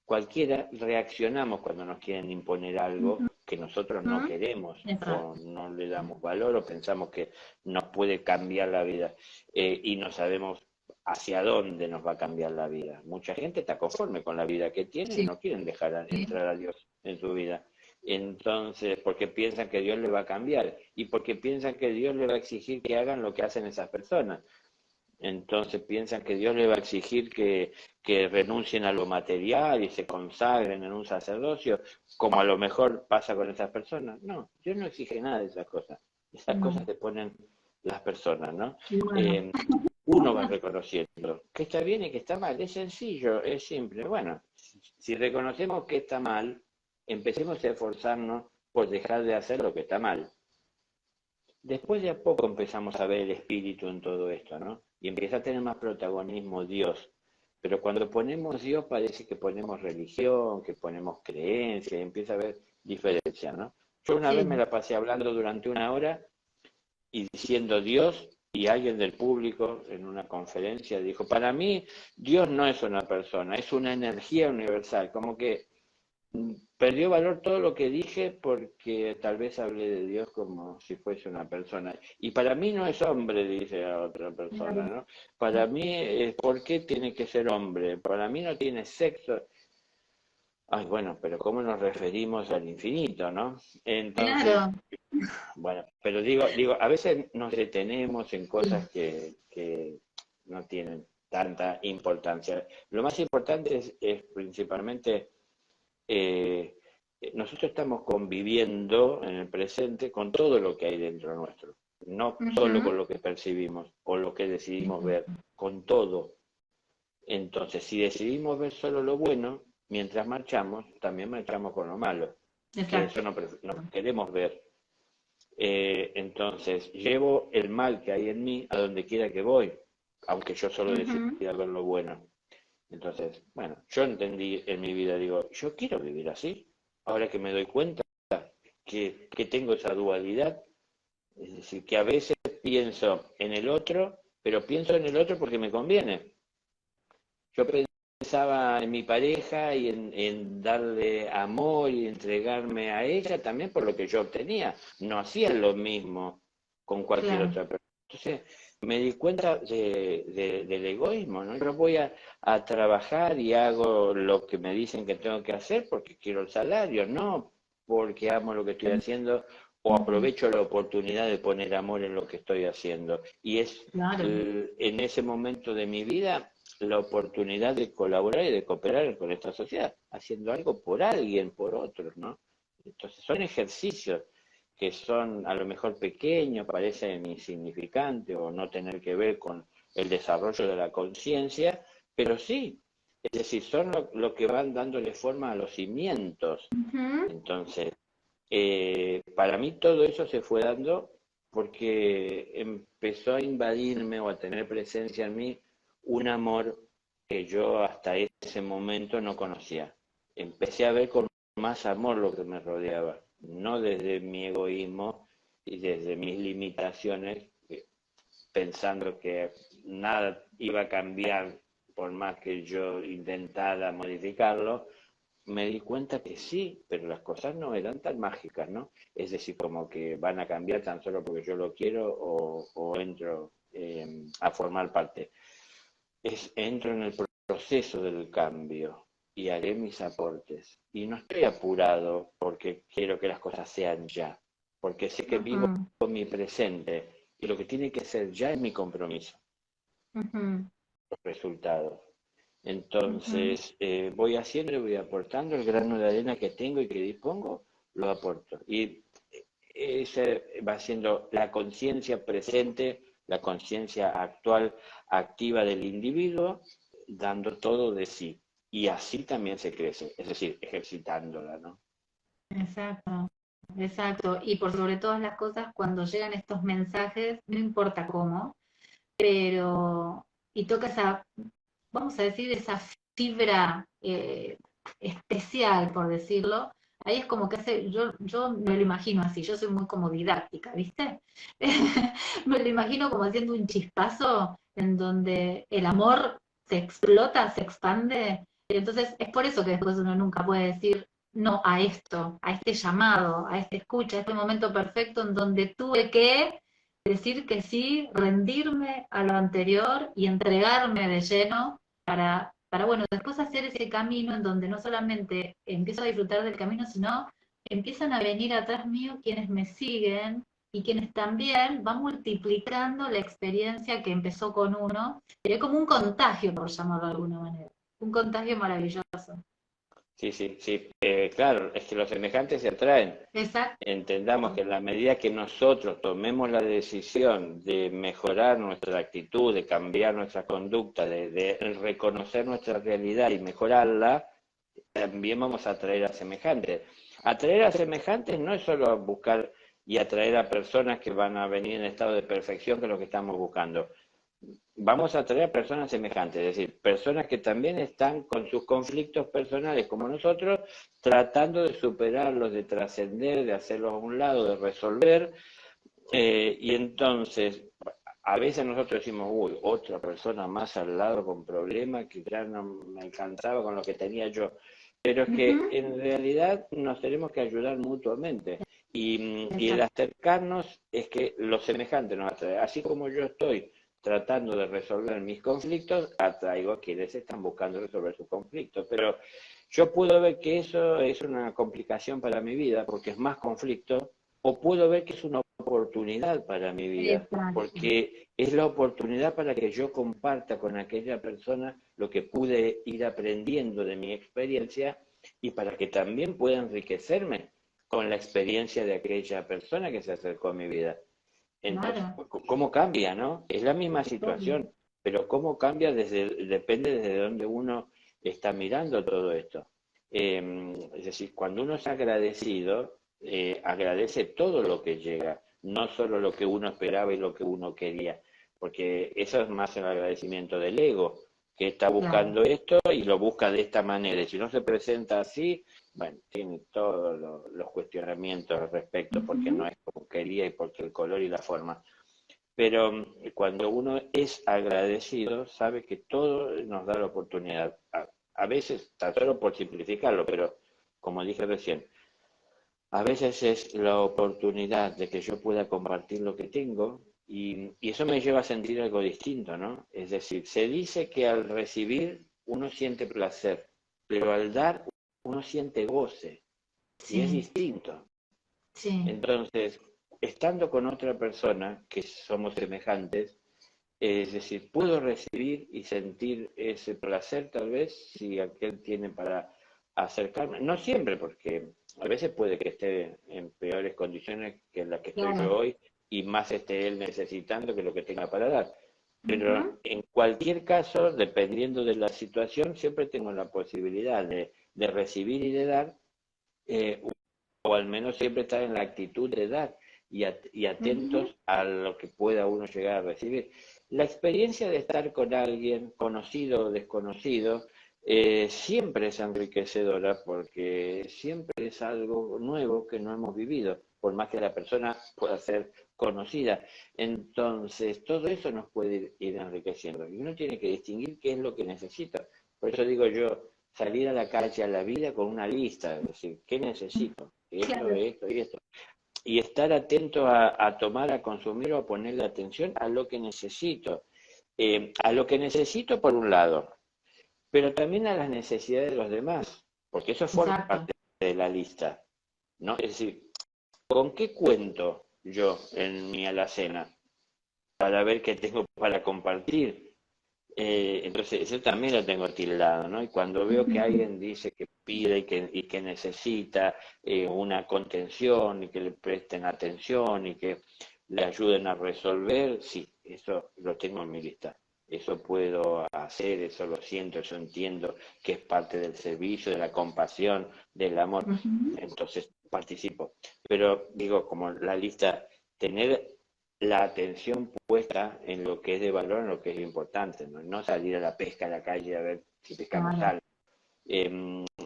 cualquiera reaccionamos cuando nos quieren imponer algo que nosotros no Ujú. queremos o Exacto. no le damos valor o pensamos que nos puede cambiar la vida y no sabemos hacia dónde nos va a cambiar la vida. Mucha gente está conforme con la vida que tiene y Sí. no quieren dejar Sí. entrar a Dios en su vida. Entonces, porque piensan que Dios le va a cambiar y porque piensan que Dios le va a exigir que hagan lo que hacen esas personas. Entonces piensan que Dios les va a exigir que renuncien a lo material y se consagren en un sacerdocio, como a lo mejor pasa con esas personas. No, Dios no exige nada de esas cosas. Esas cosas no. se ponen las personas, ¿no? Y bueno, Eh, Uno va reconociendo que está bien y que está mal. Es sencillo, es simple. Bueno, si reconocemos que está mal, empecemos a esforzarnos por dejar de hacer lo que está mal. Después de a poco empezamos a ver el espíritu en todo esto, ¿no? Y empieza a tener más protagonismo Dios. Pero cuando ponemos Dios parece que ponemos religión, que ponemos creencia, y empieza a haber diferencia, ¿no? Yo una vez me sí, la pasé hablando durante una hora y diciendo Dios, y alguien del público en una conferencia dijo, para mí Dios no es una persona, es una energía universal, como que perdió valor todo lo que dije porque tal vez hablé de Dios como si fuese una persona. Y para mí no es hombre, dice a otra persona, claro, ¿no? Para mí, ¿por qué tiene que ser hombre? Para mí no tiene sexo. Ay, bueno, pero ¿cómo nos referimos al infinito, no? Entonces, claro, bueno, pero digo, a veces nos detenemos en cosas que no tienen tanta importancia. Lo más importante es principalmente eh, nosotros estamos conviviendo en el presente con todo lo que hay dentro nuestro, no solo ujú, con lo que percibimos o lo que decidimos sí, ver, con todo. Entonces, si decidimos ver solo lo bueno, mientras marchamos, también marchamos con lo malo, que exacto, eso no queremos ver. Entonces, llevo el mal que hay en mí a donde quiera que voy, aunque yo solo ujú, decida ver lo bueno. Entonces, bueno, yo entendí en mi vida, digo, yo quiero vivir así. Ahora que me doy cuenta que tengo esa dualidad, es decir, que a veces pienso en el otro, pero pienso en el otro porque me conviene. Yo pensaba en mi pareja y en darle amor y entregarme a ella también por lo que yo obtenía. No hacía lo mismo con cualquier claro, otra persona. Entonces me di cuenta del egoísmo, ¿no? Yo voy a trabajar y hago lo que me dicen que tengo que hacer porque quiero el salario, no porque amo lo que estoy haciendo o ujú, aprovecho la oportunidad de poner amor en lo que estoy haciendo. Y es claro, en ese momento de mi vida la oportunidad de colaborar y de cooperar con esta sociedad, haciendo algo por alguien, por otros, ¿no? Entonces son ejercicios que son a lo mejor pequeños, parecen insignificantes o no tener que ver con el desarrollo de la conciencia, pero sí, es decir, son lo que van dándole forma a los cimientos. ujú, Entonces, para mí todo eso se fue dando porque empezó a invadirme o a tener presencia en mí un amor que yo hasta ese momento no conocía. Empecé a ver con más amor lo que me rodeaba, no desde mi egoísmo y desde mis limitaciones, pensando que nada iba a cambiar por más que yo intentara modificarlo, me di cuenta que sí, pero las cosas no eran tan mágicas, ¿no? Es decir, como que van a cambiar tan solo porque yo lo quiero o entro a formar parte. Entro en el proceso del cambio y haré mis aportes. Y no estoy apurado porque quiero que las cosas sean ya, porque sé que vivo ujú, mi presente y lo que tiene que ser ya es mi compromiso, ujú, los resultados. ujú. Entonces, voy haciendo y voy aportando el grano de arena que tengo y que dispongo, lo aporto. Y ese va siendo la conciencia presente, la conciencia actual, activa del individuo, dando todo de sí. Y así también se crece, es decir, ejercitándola, ¿no? Exacto, exacto. Y por sobre todas las cosas, cuando llegan estos mensajes, no importa cómo, pero, y toca esa, vamos a decir, esa fibra especial, por decirlo, ahí es como que hace, yo me lo imagino así, yo soy muy como didáctica, ¿viste? Me lo imagino como haciendo un chispazo en donde el amor se explota, se expande, y entonces es por eso que después uno nunca puede decir no a esto, a este llamado, a este escucha, a este momento perfecto en donde tuve que decir que sí, rendirme a lo anterior y entregarme de lleno para bueno, después hacer ese camino en donde no solamente empiezo a disfrutar del camino, sino empiezan a venir atrás mío quienes me siguen y quienes también van multiplicando la experiencia que empezó con uno, es como un contagio, por llamarlo de alguna manera, un contagio maravilloso. Sí, sí, sí. Claro, es que los semejantes se atraen. Exacto, Entendamos que en la medida que nosotros tomemos la decisión de mejorar nuestra actitud, de cambiar nuestra conducta, de reconocer nuestra realidad y mejorarla, también vamos a atraer a semejantes. Atraer a semejantes no es solo buscar y atraer a personas que van a venir en estado de perfección, que es lo que estamos buscando. Vamos a traer a personas semejantes, es decir, personas que también están con sus conflictos personales como nosotros, tratando de superarlos, de trascender, de hacerlos a un lado, de resolver, y entonces a veces nosotros decimos, uy, otra persona más al lado con problemas que ya no me alcanzaba con lo que tenía yo. Pero es que ujú, en realidad nos tenemos que ayudar mutuamente. Y el exacto, acercarnos es que los semejantes nos atraen. Así como yo estoy tratando de resolver mis conflictos, atraigo a quienes están buscando resolver sus conflictos. Pero yo puedo ver que eso es una complicación para mi vida porque es más conflicto, o puedo ver que es una oportunidad para mi vida, exacto. porque es la oportunidad para que yo comparta con aquella persona lo que pude ir aprendiendo de mi experiencia y para que también pueda enriquecerme con la experiencia de aquella persona que se acercó a mi vida. Entonces, Claro, ¿cómo cambia, no? Es la misma obvio. situación, pero cómo cambia depende desde dónde uno está mirando todo esto. Es decir, cuando uno es agradecido, agradece todo lo que llega, no solo lo que uno esperaba y lo que uno quería, porque eso es más el agradecimiento del ego, que está Claro. buscando esto y lo busca de esta manera. Y si no se presenta así, bueno, tiene todos los cuestionamientos al respecto, porque no Ujú, es como quería y porque el color y la forma. Pero cuando uno es agradecido, sabe que todo nos da la oportunidad. A veces, está solo por simplificarlo, pero como dije recién, a veces es la oportunidad de que yo pueda compartir lo que tengo y eso me lleva a sentir algo distinto, ¿no? Es decir, se dice que al recibir uno siente placer, pero al dar uno siente goce y es sí, distinto. sí, Entonces, estando con otra persona que somos semejantes, es decir, puedo recibir y sentir ese placer tal vez si aquel tiene para acercarme. No siempre, porque a veces puede que esté en peores condiciones que en las que estoy yo claro. hoy y más esté él necesitando que lo que tenga para dar. Ujú, Pero en cualquier caso, dependiendo de la situación, siempre tengo la posibilidad de recibir y de dar, eh, o al menos siempre estar en la actitud de dar y ujú, atentos a lo que pueda uno llegar a recibir. La experiencia de estar con alguien, conocido o desconocido, siempre es enriquecedora porque siempre es algo nuevo que no hemos vivido, por más que la persona pueda ser conocida. Entonces, todo eso nos puede ir enriqueciendo y uno tiene que distinguir qué es lo que necesita. Por eso digo yo, salir a la calle, a la vida con una lista, es decir, ¿qué necesito? Esto, claro, esto y esto. Y estar atento a tomar, a consumir o a ponerle atención a lo que necesito. A lo que necesito por un lado, pero también a las necesidades de los demás, porque eso forma exacto. parte de la lista, ¿no? Es decir, ¿con qué cuento yo en mi alacena para ver qué tengo para compartir? Entonces, eso también lo tengo tildado, ¿no? Y cuando veo que Ujú, alguien dice que pide y que necesita una contención y que le presten atención y que le ayuden a resolver, sí, eso lo tengo en mi lista. Eso puedo hacer, eso lo siento, eso entiendo que es parte del servicio, de la compasión, del amor. ujú, Entonces participo. Pero digo, como la lista, tener la atención puesta en lo que es de valor, en lo que es importante, no, no salir a la pesca a la calle a ver si pescamos claro, algo.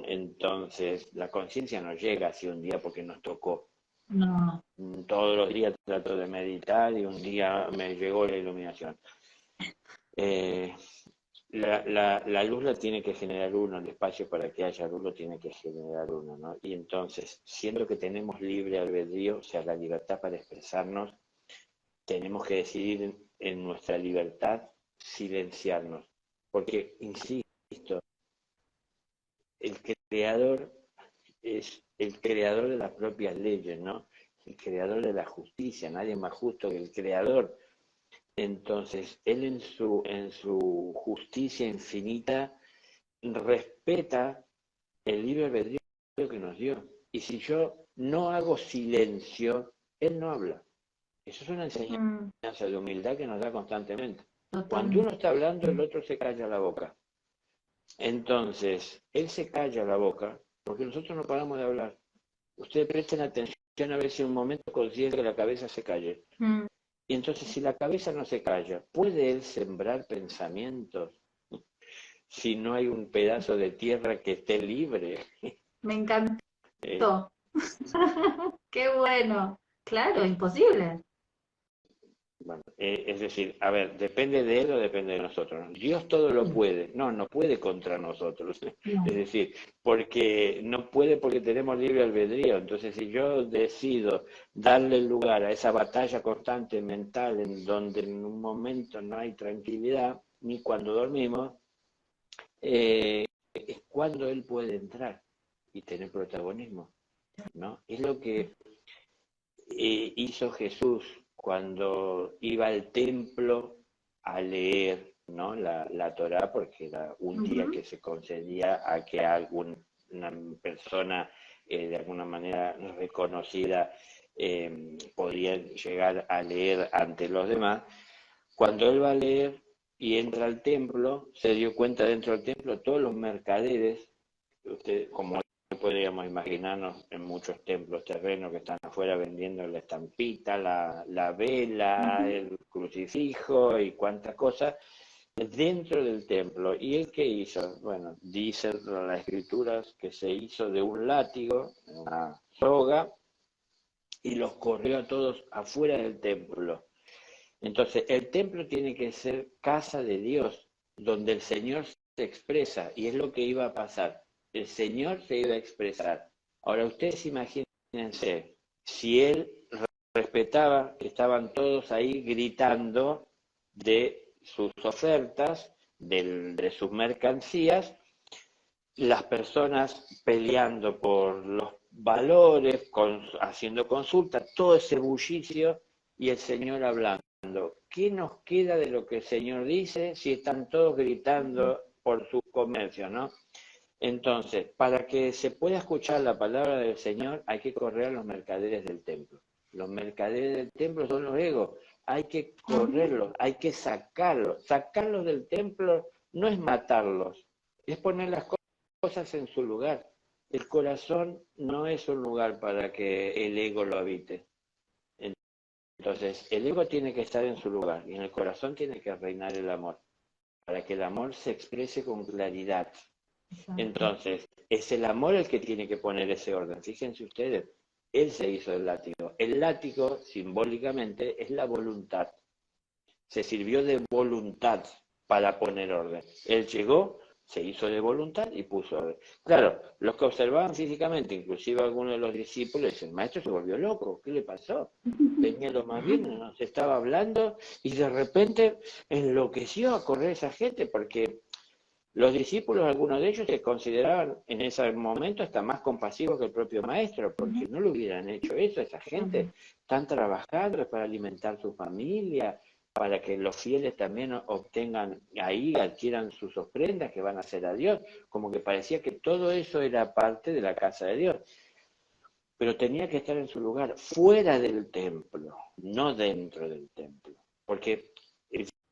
Entonces, la conciencia nos llega así un día porque nos tocó. no, Todos los días trato de meditar y un día me llegó la iluminación. Eh, la luz la tiene que generar uno, el espacio para que haya luz lo tiene que generar uno, ¿no? Y entonces, siendo que tenemos libre albedrío, o sea, la libertad para expresarnos, tenemos que decidir en nuestra libertad silenciarnos. Porque, insisto, el creador es el creador de las propias leyes, ¿no? el creador de la justicia, nadie más justo que el creador. Entonces, él en su justicia infinita respeta el libre albedrío que nos dio. Y si yo no hago silencio, él no habla. Eso es una enseñanza de humildad que nos da constantemente. Cuando uno está hablando, el otro se calla la boca. Entonces, él se calla la boca porque nosotros no paramos de hablar. Ustedes presten atención a ver si un momento consiguen que la cabeza se calle. Y entonces, si la cabeza no se calla, ¿puede él sembrar pensamientos si no hay un pedazo de tierra que esté libre? Me encantó. Qué bueno. Claro, imposible. Bueno, es decir, a ver, ¿depende de él o depende de nosotros? Dios todo lo puede. No, no puede contra nosotros. No. Es decir, porque no puede porque tenemos libre albedrío. Entonces, si yo decido darle lugar a esa batalla constante mental en donde en un momento no hay tranquilidad, ni cuando dormimos, es cuando él puede entrar y tener protagonismo, ¿no? Es lo que hizo Jesús cuando iba al templo a leer, ¿no? la Torá, porque era un día que se concedía a que alguna persona de alguna manera reconocida podía llegar a leer ante los demás. Cuando él va a leer y entra al templo, se dio cuenta dentro del templo todos los mercaderes, usted, como podríamos imaginarnos en muchos templos terrenos que están afuera vendiendo la estampita, la vela, el crucifijo y cuantas cosas dentro del templo. ¿Y él qué hizo? Bueno, dice las escrituras que se hizo de un látigo, una soga, y los corrió a todos afuera del templo. Entonces, el templo tiene que ser casa de Dios, donde el Señor se expresa, y es lo que iba a pasar. El Señor se iba a expresar. Ahora, ustedes imagínense, si Él respetaba que estaban todos ahí gritando de sus ofertas, de sus mercancías, las personas peleando por los valores, haciendo consultas, todo ese bullicio y el Señor hablando. ¿Qué nos queda de lo que el Señor dice si están todos gritando por sus comercios, ¿no? Entonces, para que se pueda escuchar la palabra del Señor, hay que correr a los mercaderes del templo. Los mercaderes del templo son los egos. Hay que correrlos, hay que sacarlos. Sacarlos del templo no es matarlos, es poner las cosas en su lugar. El corazón no es un lugar para que el ego lo habite. Entonces, el ego tiene que estar en su lugar y en el corazón tiene que reinar el amor, para que el amor se exprese con claridad. Entonces, es el amor el que tiene que poner ese orden. Fíjense ustedes, él se hizo el látigo. El látigo, simbólicamente, es la voluntad. Se sirvió de voluntad para poner orden. Él llegó, se hizo de voluntad y puso orden. Claro, los que observaban físicamente, inclusive algunos de los discípulos, dicen, el maestro se volvió loco, ¿qué le pasó? Venía lo más bien, nos estaba hablando y de repente enloqueció a correr esa gente porque los discípulos, algunos de ellos, se consideraban en ese momento hasta más compasivos que el propio maestro, porque no lo hubieran hecho eso. Esa gente están trabajando para alimentar su familia, para que los fieles también obtengan ahí, adquieran sus ofrendas que van a hacer a Dios, como que parecía que todo eso era parte de la casa de Dios. Pero tenía que estar en su lugar, fuera del templo, no dentro del templo. Porque,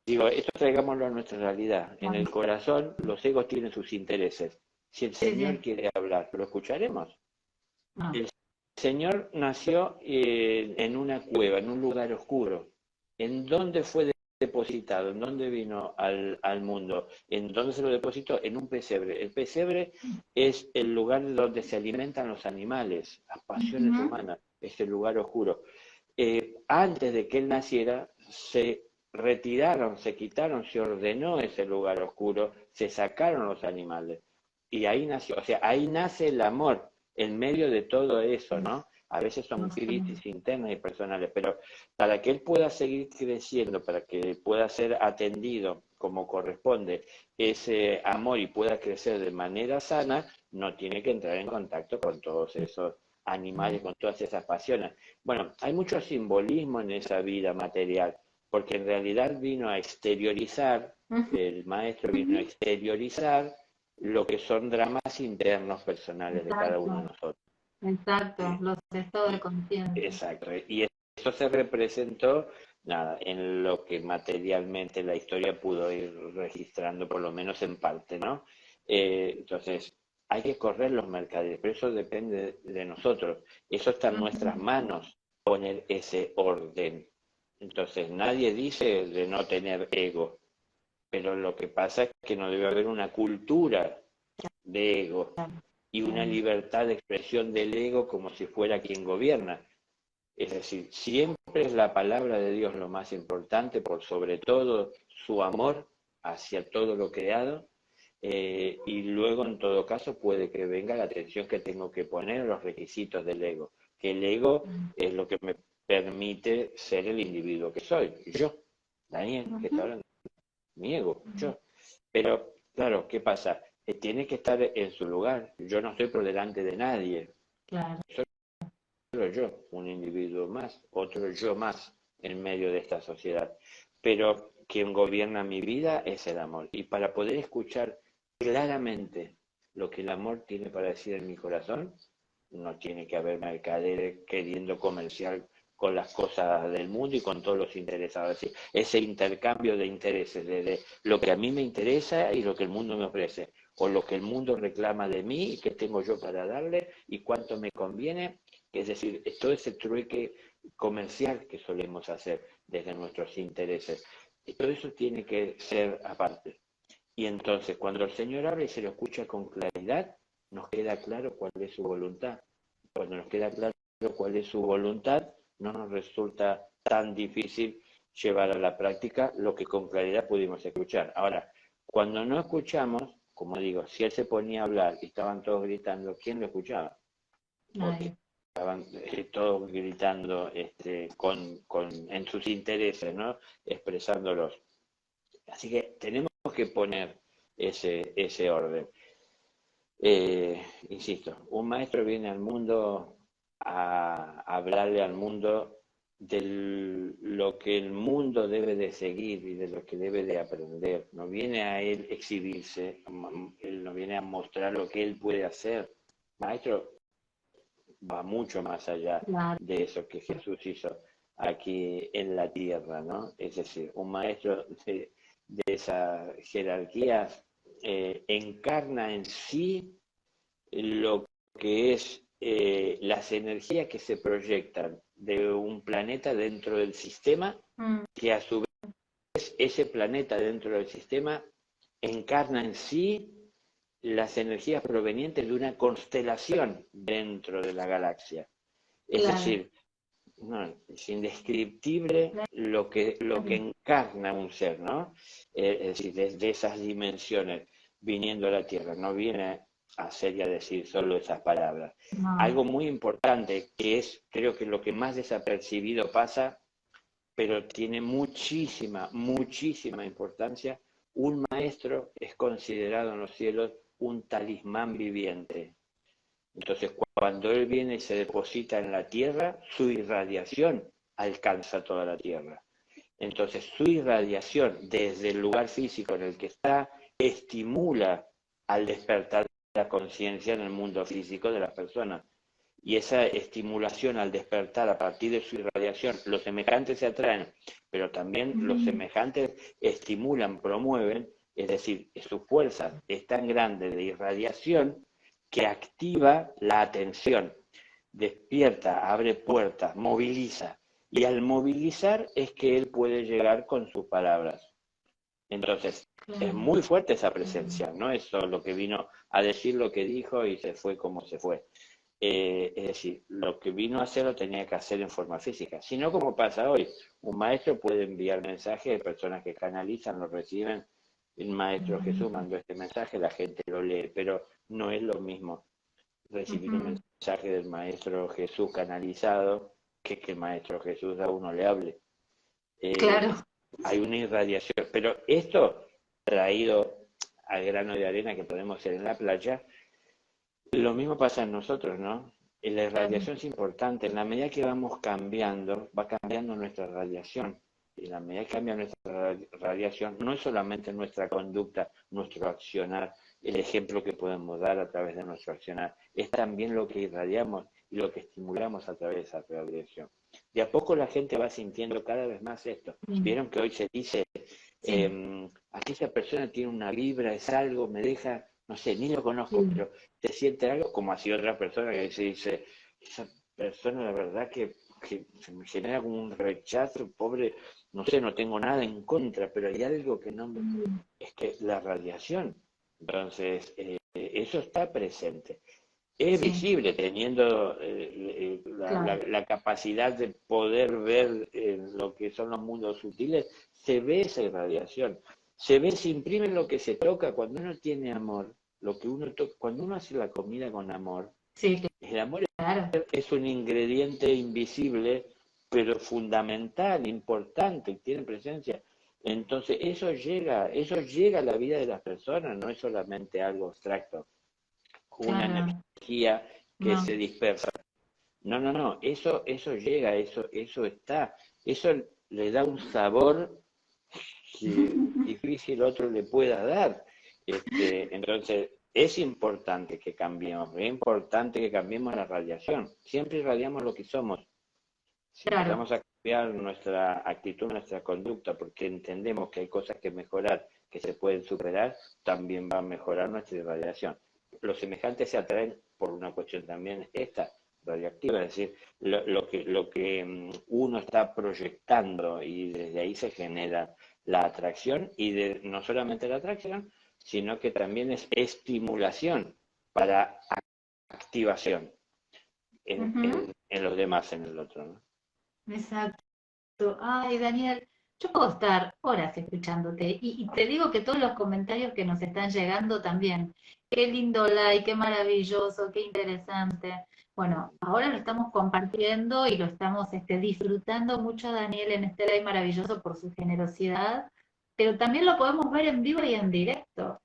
digo, esto traigámoslo a nuestra realidad. En el corazón los egos tienen sus intereses. Si el Señor quiere hablar, ¿lo escucharemos? El Señor nació en una cueva, en un lugar oscuro. ¿En dónde fue depositado? ¿En dónde vino al mundo? ¿En dónde se lo depositó? En un pesebre. El pesebre es el lugar donde se alimentan los animales, las pasiones humanas, es el lugar oscuro. Antes de que él naciera, se retiraron, se quitaron, se ordenó ese lugar oscuro, se sacaron los animales. Y ahí nació, o sea, ahí nace el amor, en medio de todo eso, ¿no? A veces son crisis internas y personales, pero para que él pueda seguir creciendo, para que pueda ser atendido como corresponde ese amor y pueda crecer de manera sana, no tiene que entrar en contacto con todos esos animales con todas esas pasiones. Bueno, hay mucho simbolismo en esa vida material, porque en realidad vino a exteriorizar, el maestro vino a exteriorizar lo que son dramas internos personales de cada uno de Exacto, nosotros. exacto, los estados de Y, conciencia. exacto, y eso se representó, nada, en lo que materialmente la historia pudo ir registrando, por lo menos en parte, ¿no? Entonces, hay que correr los mercaderes, pero eso depende de nosotros. Eso está en nuestras manos, poner ese orden. Entonces, nadie dice de no tener ego, pero lo que pasa es que no debe haber una cultura de ego y una libertad de expresión del ego como si fuera quien gobierna. Es decir, siempre es la palabra de Dios lo más importante, por sobre todo su amor hacia todo lo creado, y luego en todo caso puede que venga la atención que tengo que poner en los requisitos del ego, que el ego es lo que me permite ser el individuo que soy, yo, Daniel, que está hablando, mi ego, yo. Pero, claro, ¿qué pasa? Tiene que estar en su lugar, yo no estoy por delante de nadie, Claro, solo yo, un individuo más, otro yo más en medio de esta sociedad. Pero quien gobierna mi vida es el amor. Y para poder escuchar claramente lo que el amor tiene para decir en mi corazón, no tiene que haber mercaderes queriendo comerciar con las cosas del mundo y con todos los interesados. Es decir, ese intercambio de intereses, de lo que a mí me interesa y lo que el mundo me ofrece, o lo que el mundo reclama de mí y qué tengo yo para darle y cuánto me conviene. Es decir, todo ese trueque comercial que solemos hacer desde nuestros intereses, y todo eso tiene que ser aparte. Y entonces, cuando el Señor habla y se lo escucha con claridad, nos queda claro cuál es su voluntad. Cuando nos queda claro cuál es su voluntad, no nos resulta tan difícil llevar a la práctica lo que con claridad pudimos escuchar. Ahora, cuando no escuchamos, como digo, si él se ponía a hablar y estaban todos gritando, ¿quién lo escuchaba? Porque nadie. estaban todos gritando en sus intereses, ¿no? Expresándolos. Así que tenemos que poner ese orden. Insisto, un maestro viene al mundo a hablarle al mundo de lo que el mundo debe de seguir y de lo que debe de aprender. No viene a él exhibirse, él no viene a mostrar lo que él puede hacer. Maestro va mucho más allá Claro, de eso que Jesús hizo aquí en la tierra, ¿no? Es decir, un maestro de esa jerarquía encarna en sí lo que es las energías que se proyectan de un planeta dentro del sistema, que a su vez ese planeta dentro del sistema encarna en sí las energías provenientes de una constelación dentro de la galaxia. Es claro, decir, no, es indescriptible lo que encarna un ser, ¿no? Es decir, desde esas dimensiones viniendo a la Tierra, no viene a ser y a decir solo esas palabras. no, Algo muy importante que es, creo que lo que más desapercibido pasa, pero tiene muchísima, muchísima importancia, un maestro es considerado en los cielos un talismán viviente. Entonces, cuando él viene y se deposita en la tierra, su irradiación alcanza toda la tierra. Entonces, su irradiación desde el lugar físico en el que está estimula al despertar la conciencia en el mundo físico de las personas. Y esa estimulación al despertar a partir de su irradiación, los semejantes se atraen, pero también los semejantes estimulan, promueven, es decir, su fuerza es tan grande de irradiación que activa la atención, despierta, abre puertas, moviliza. Y al movilizar es que él puede llegar con sus palabras. Entonces, es claro, muy fuerte esa presencia, no es solo que vino a decir lo que dijo y se fue como se fue. Es decir, lo que vino a hacer lo tenía que hacer en forma física. Si no, como pasa hoy, un maestro puede enviar mensajes de personas que canalizan, lo reciben. El maestro Jesús mandó este mensaje, la gente lo lee, pero no es lo mismo recibir un mensaje del maestro Jesús canalizado que el maestro Jesús a uno le hable. claro, Hay una irradiación, pero esto traído al grano de arena que podemos ser en la playa, lo mismo pasa en nosotros, ¿no? La radiación es importante. En la medida que vamos cambiando, va cambiando nuestra radiación. Y en la medida que cambia nuestra radiación, no es solamente nuestra conducta, nuestro accionar, el ejemplo que podemos dar a través de nuestro accionar, es también lo que irradiamos y lo que estimulamos a través de esa radiación. De a poco la gente va sintiendo cada vez más esto. Vieron que hoy se dice, aquella persona tiene una vibra, es algo, me deja, no sé, ni lo conozco, pero se siente algo, como así otra persona que se dice, esa persona la verdad que se me genera como un rechazo, pobre, no sé, no tengo nada en contra, pero hay algo que no, es que la radiación, entonces eso está presente. Es visible teniendo la capacidad de poder ver lo que son los mundos sutiles, se ve esa irradiación, se ve, se imprime lo que se toca cuando uno tiene amor, lo que uno toca, cuando uno hace la comida con amor, el amor es un ingrediente invisible, pero fundamental, importante, tiene presencia. Entonces eso llega a la vida de las personas, no es solamente algo abstracto, una energía que se dispersa. No, eso llega, eso está, eso le da un sabor que difícil otro le pueda dar. Entonces, es importante que cambiemos, es importante que cambiemos la radiación. Siempre irradiamos lo que somos. Si empezamos a cambiar nuestra actitud, nuestra conducta, porque entendemos que hay cosas que mejorar, que se pueden superar, también va a mejorar nuestra irradiación. Los semejantes se atraen por una cuestión también esta, radioactiva, es decir, lo que uno está proyectando y desde ahí se genera la atracción y no solamente la atracción, sino que también es estimulación para activación en los demás, en el otro, ¿no? Exacto. Ay, Daniel, yo puedo estar horas escuchándote y te digo que todos los comentarios que nos están llegando también, qué lindo like, qué maravilloso, qué interesante. Bueno, ahora lo estamos compartiendo y lo estamos disfrutando mucho a Daniel en este live maravilloso por su generosidad, pero también lo podemos ver en vivo y en directo,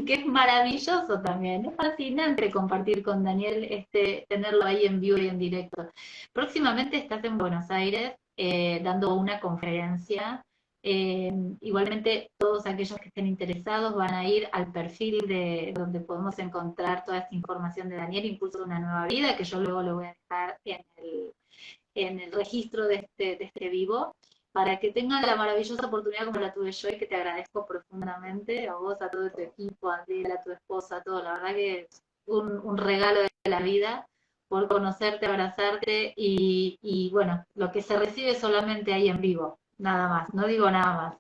que es maravilloso también. Es fascinante compartir con Daniel, tenerlo ahí en vivo y en directo. Próximamente estás en Buenos Aires dando una conferencia. Igualmente, todos aquellos que estén interesados van a ir al perfil de donde podemos encontrar toda esta información de Daniel, Impulso de una Nueva Vida, que yo luego lo voy a dejar en el registro de este vivo, para que tengan la maravillosa oportunidad como la tuve yo y que te agradezco profundamente, a vos, a todo tu equipo, a Andrea, a tu esposa, a todo. La verdad que es un regalo de la vida por conocerte, abrazarte y bueno, lo que se recibe solamente ahí en vivo, nada más, no digo nada más,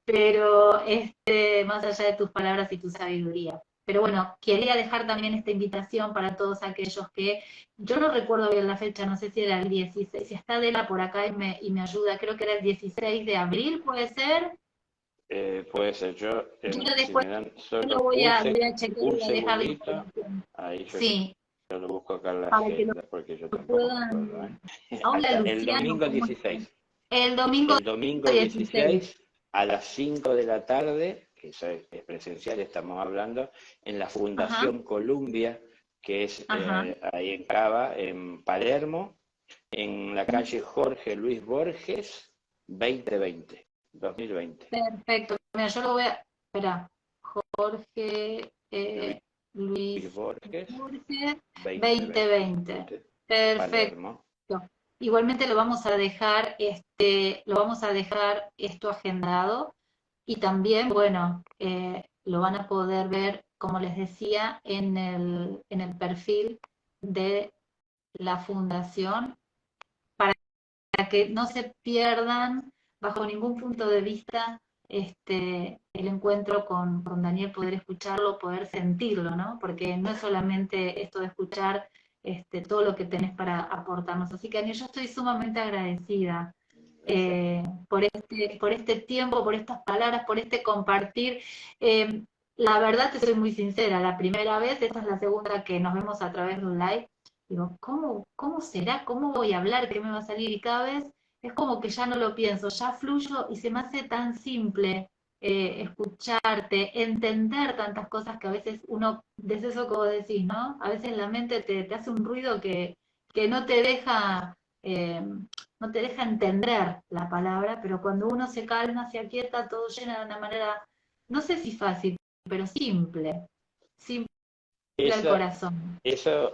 pero más allá de tus palabras y tu sabiduría. Pero bueno, quería dejar también esta invitación para todos aquellos que, yo no recuerdo bien la fecha, no sé si era el 16, si está Adela por acá y me ayuda, creo que era el 16 de abril, ¿puede ser? Puede ser, yo, si Después me dan lo solo voy a chequear y un voy a dejar la segundito, información. ahí Sí, yo lo busco acá en la para que lo agenda, porque yo tampoco me acuerdo, puedan... Hola Acá, el Luciano, domingo ¿cómo estás? 16, El domingo el domingo 16. 16 a las 5 de la tarde, que eso es presencial, estamos hablando, en la Ajá, Fundación Columbia, que es ajá. ahí en Cava, en Palermo, en la calle Jorge Luis Borges, 2020. Perfecto. Mira, yo lo voy a... Espera. Jorge Luis Luis Borges, Borges 2020. 2020, Perfecto. Palermo. Igualmente lo vamos a dejar esto agendado y también, bueno, lo van a poder ver, como les decía, en el perfil de la fundación para que no se pierdan bajo ningún punto de vista el encuentro con Daniel, poder escucharlo, poder sentirlo, ¿no? Porque no es solamente esto de escuchar todo lo que tenés para aportarnos. Así que, Daniel, yo estoy sumamente agradecida por este tiempo, por estas palabras, por este compartir. La verdad, te soy muy sincera, la primera vez, esta es la segunda que nos vemos a través de un live, digo, ¿cómo será? ¿Cómo voy a hablar? ¿Qué me va a salir? Y cada vez es como que ya no lo pienso, ya fluyo y se me hace tan simple escucharte, entender tantas cosas que a veces uno, desde eso como decís, ¿no? A veces la mente te hace un ruido que que no te deja entender la palabra, pero cuando uno se calma, se aquieta, todo llena de una manera, no sé si fácil, pero simple al Eso, corazón. eso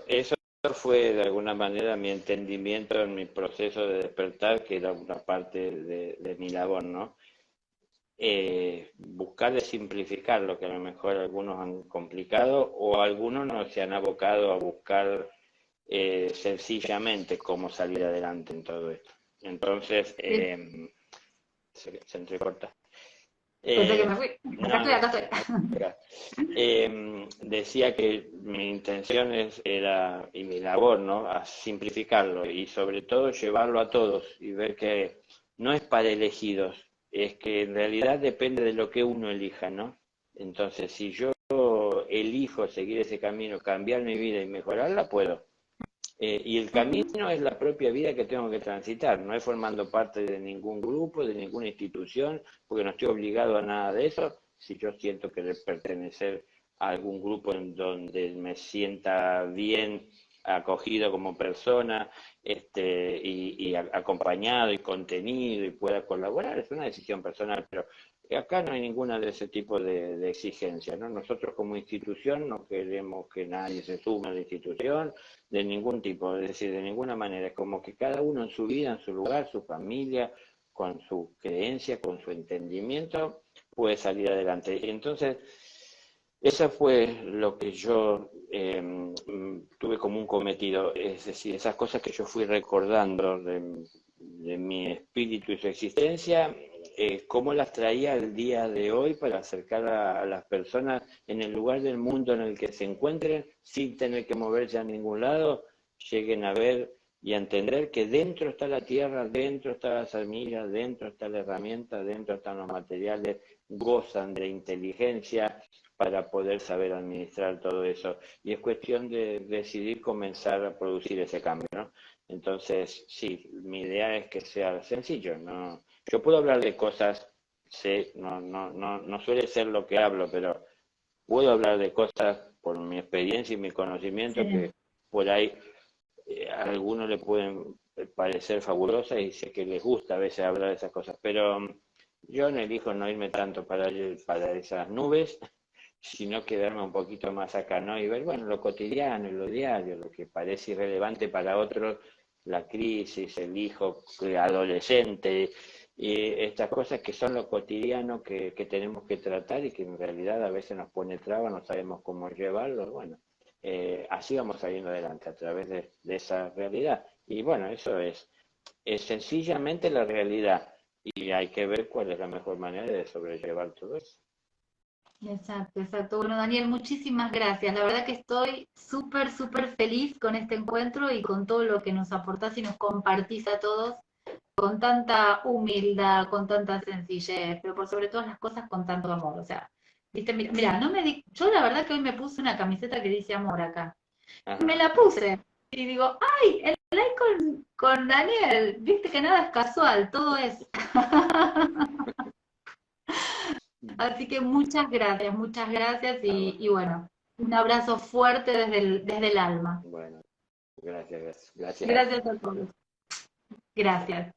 fue de alguna manera mi entendimiento en mi proceso de despertar, que era una parte de mi labor, ¿no? Buscar de simplificar lo que a lo mejor algunos han complicado o algunos no se han abocado a buscar sencillamente cómo salir adelante en todo esto. Entonces, se entrecorta. Pensé que me fui. Acá No, estoy, no, acá estoy. acá. Decía que mi intención era, y mi labor, ¿no? A simplificarlo y sobre todo llevarlo a todos y ver que no es para elegidos, es que en realidad depende de lo que uno elija, ¿no? Entonces, si yo elijo seguir ese camino, cambiar mi vida y mejorarla, puedo. Y el camino es la propia vida que tengo que transitar, no es formando parte de ningún grupo, de ninguna institución, porque no estoy obligado a nada de eso. Si yo siento que de pertenecer a algún grupo en donde me sienta bien acogido como persona, y acompañado y contenido y pueda colaborar, es una decisión personal, pero acá no hay ninguna de ese tipo de exigencias, ¿no? Nosotros como institución no queremos que nadie se sume a la institución, de ningún tipo, es decir, de ninguna manera, es como que cada uno en su vida, en su lugar, su familia, con su creencia, con su entendimiento, puede salir adelante. Y entonces, eso fue lo que yo tuve como un cometido, es decir, esas cosas que yo fui recordando de mi espíritu y su existencia, cómo las traía al día de hoy para acercar a las personas en el lugar del mundo en el que se encuentren, sin tener que moverse a ningún lado, lleguen a ver y a entender que dentro está la tierra, dentro está la semilla, dentro está la herramienta, dentro están los materiales, gozan de inteligencia para poder saber administrar todo eso. Y es cuestión de decidir comenzar a producir ese cambio, ¿no? Entonces, sí, mi idea es que sea sencillo, ¿no? Yo puedo hablar de cosas, sé, no suele ser lo que hablo, pero puedo hablar de cosas por mi experiencia y mi conocimiento Sí. que por ahí a algunos le pueden parecer fabulosas y sé que les gusta a veces hablar de esas cosas, pero yo no elijo no irme tanto para esas nubes, sino quedarme un poquito más acá, ¿no? Y ver, bueno, lo cotidiano, lo diario, lo que parece irrelevante para otros, la crisis, el hijo adolescente, y estas cosas que son lo cotidiano que tenemos que tratar y que en realidad a veces nos pone trabas, no sabemos cómo llevarlo, bueno, así vamos saliendo adelante a través de esa realidad. Y bueno, eso es sencillamente la realidad y hay que ver cuál es la mejor manera de sobrellevar todo eso. Exacto, exacto. Bueno, Daniel, muchísimas gracias. La verdad que estoy súper feliz con este encuentro y con todo lo que nos aportás y nos compartís a todos con tanta humildad, con tanta sencillez, pero por sobre todas las cosas con tanto amor. O sea, viste, mira, no me di, yo la verdad que hoy me puse una camiseta que dice amor acá. Me Ajá. la puse y digo, ay, el like con Daniel, viste que nada es casual, todo es. Así que muchas gracias Ah, y bueno, un abrazo fuerte desde el alma. bueno, gracias, gracias. Gracias a ti. Gracias a todos. Gracias.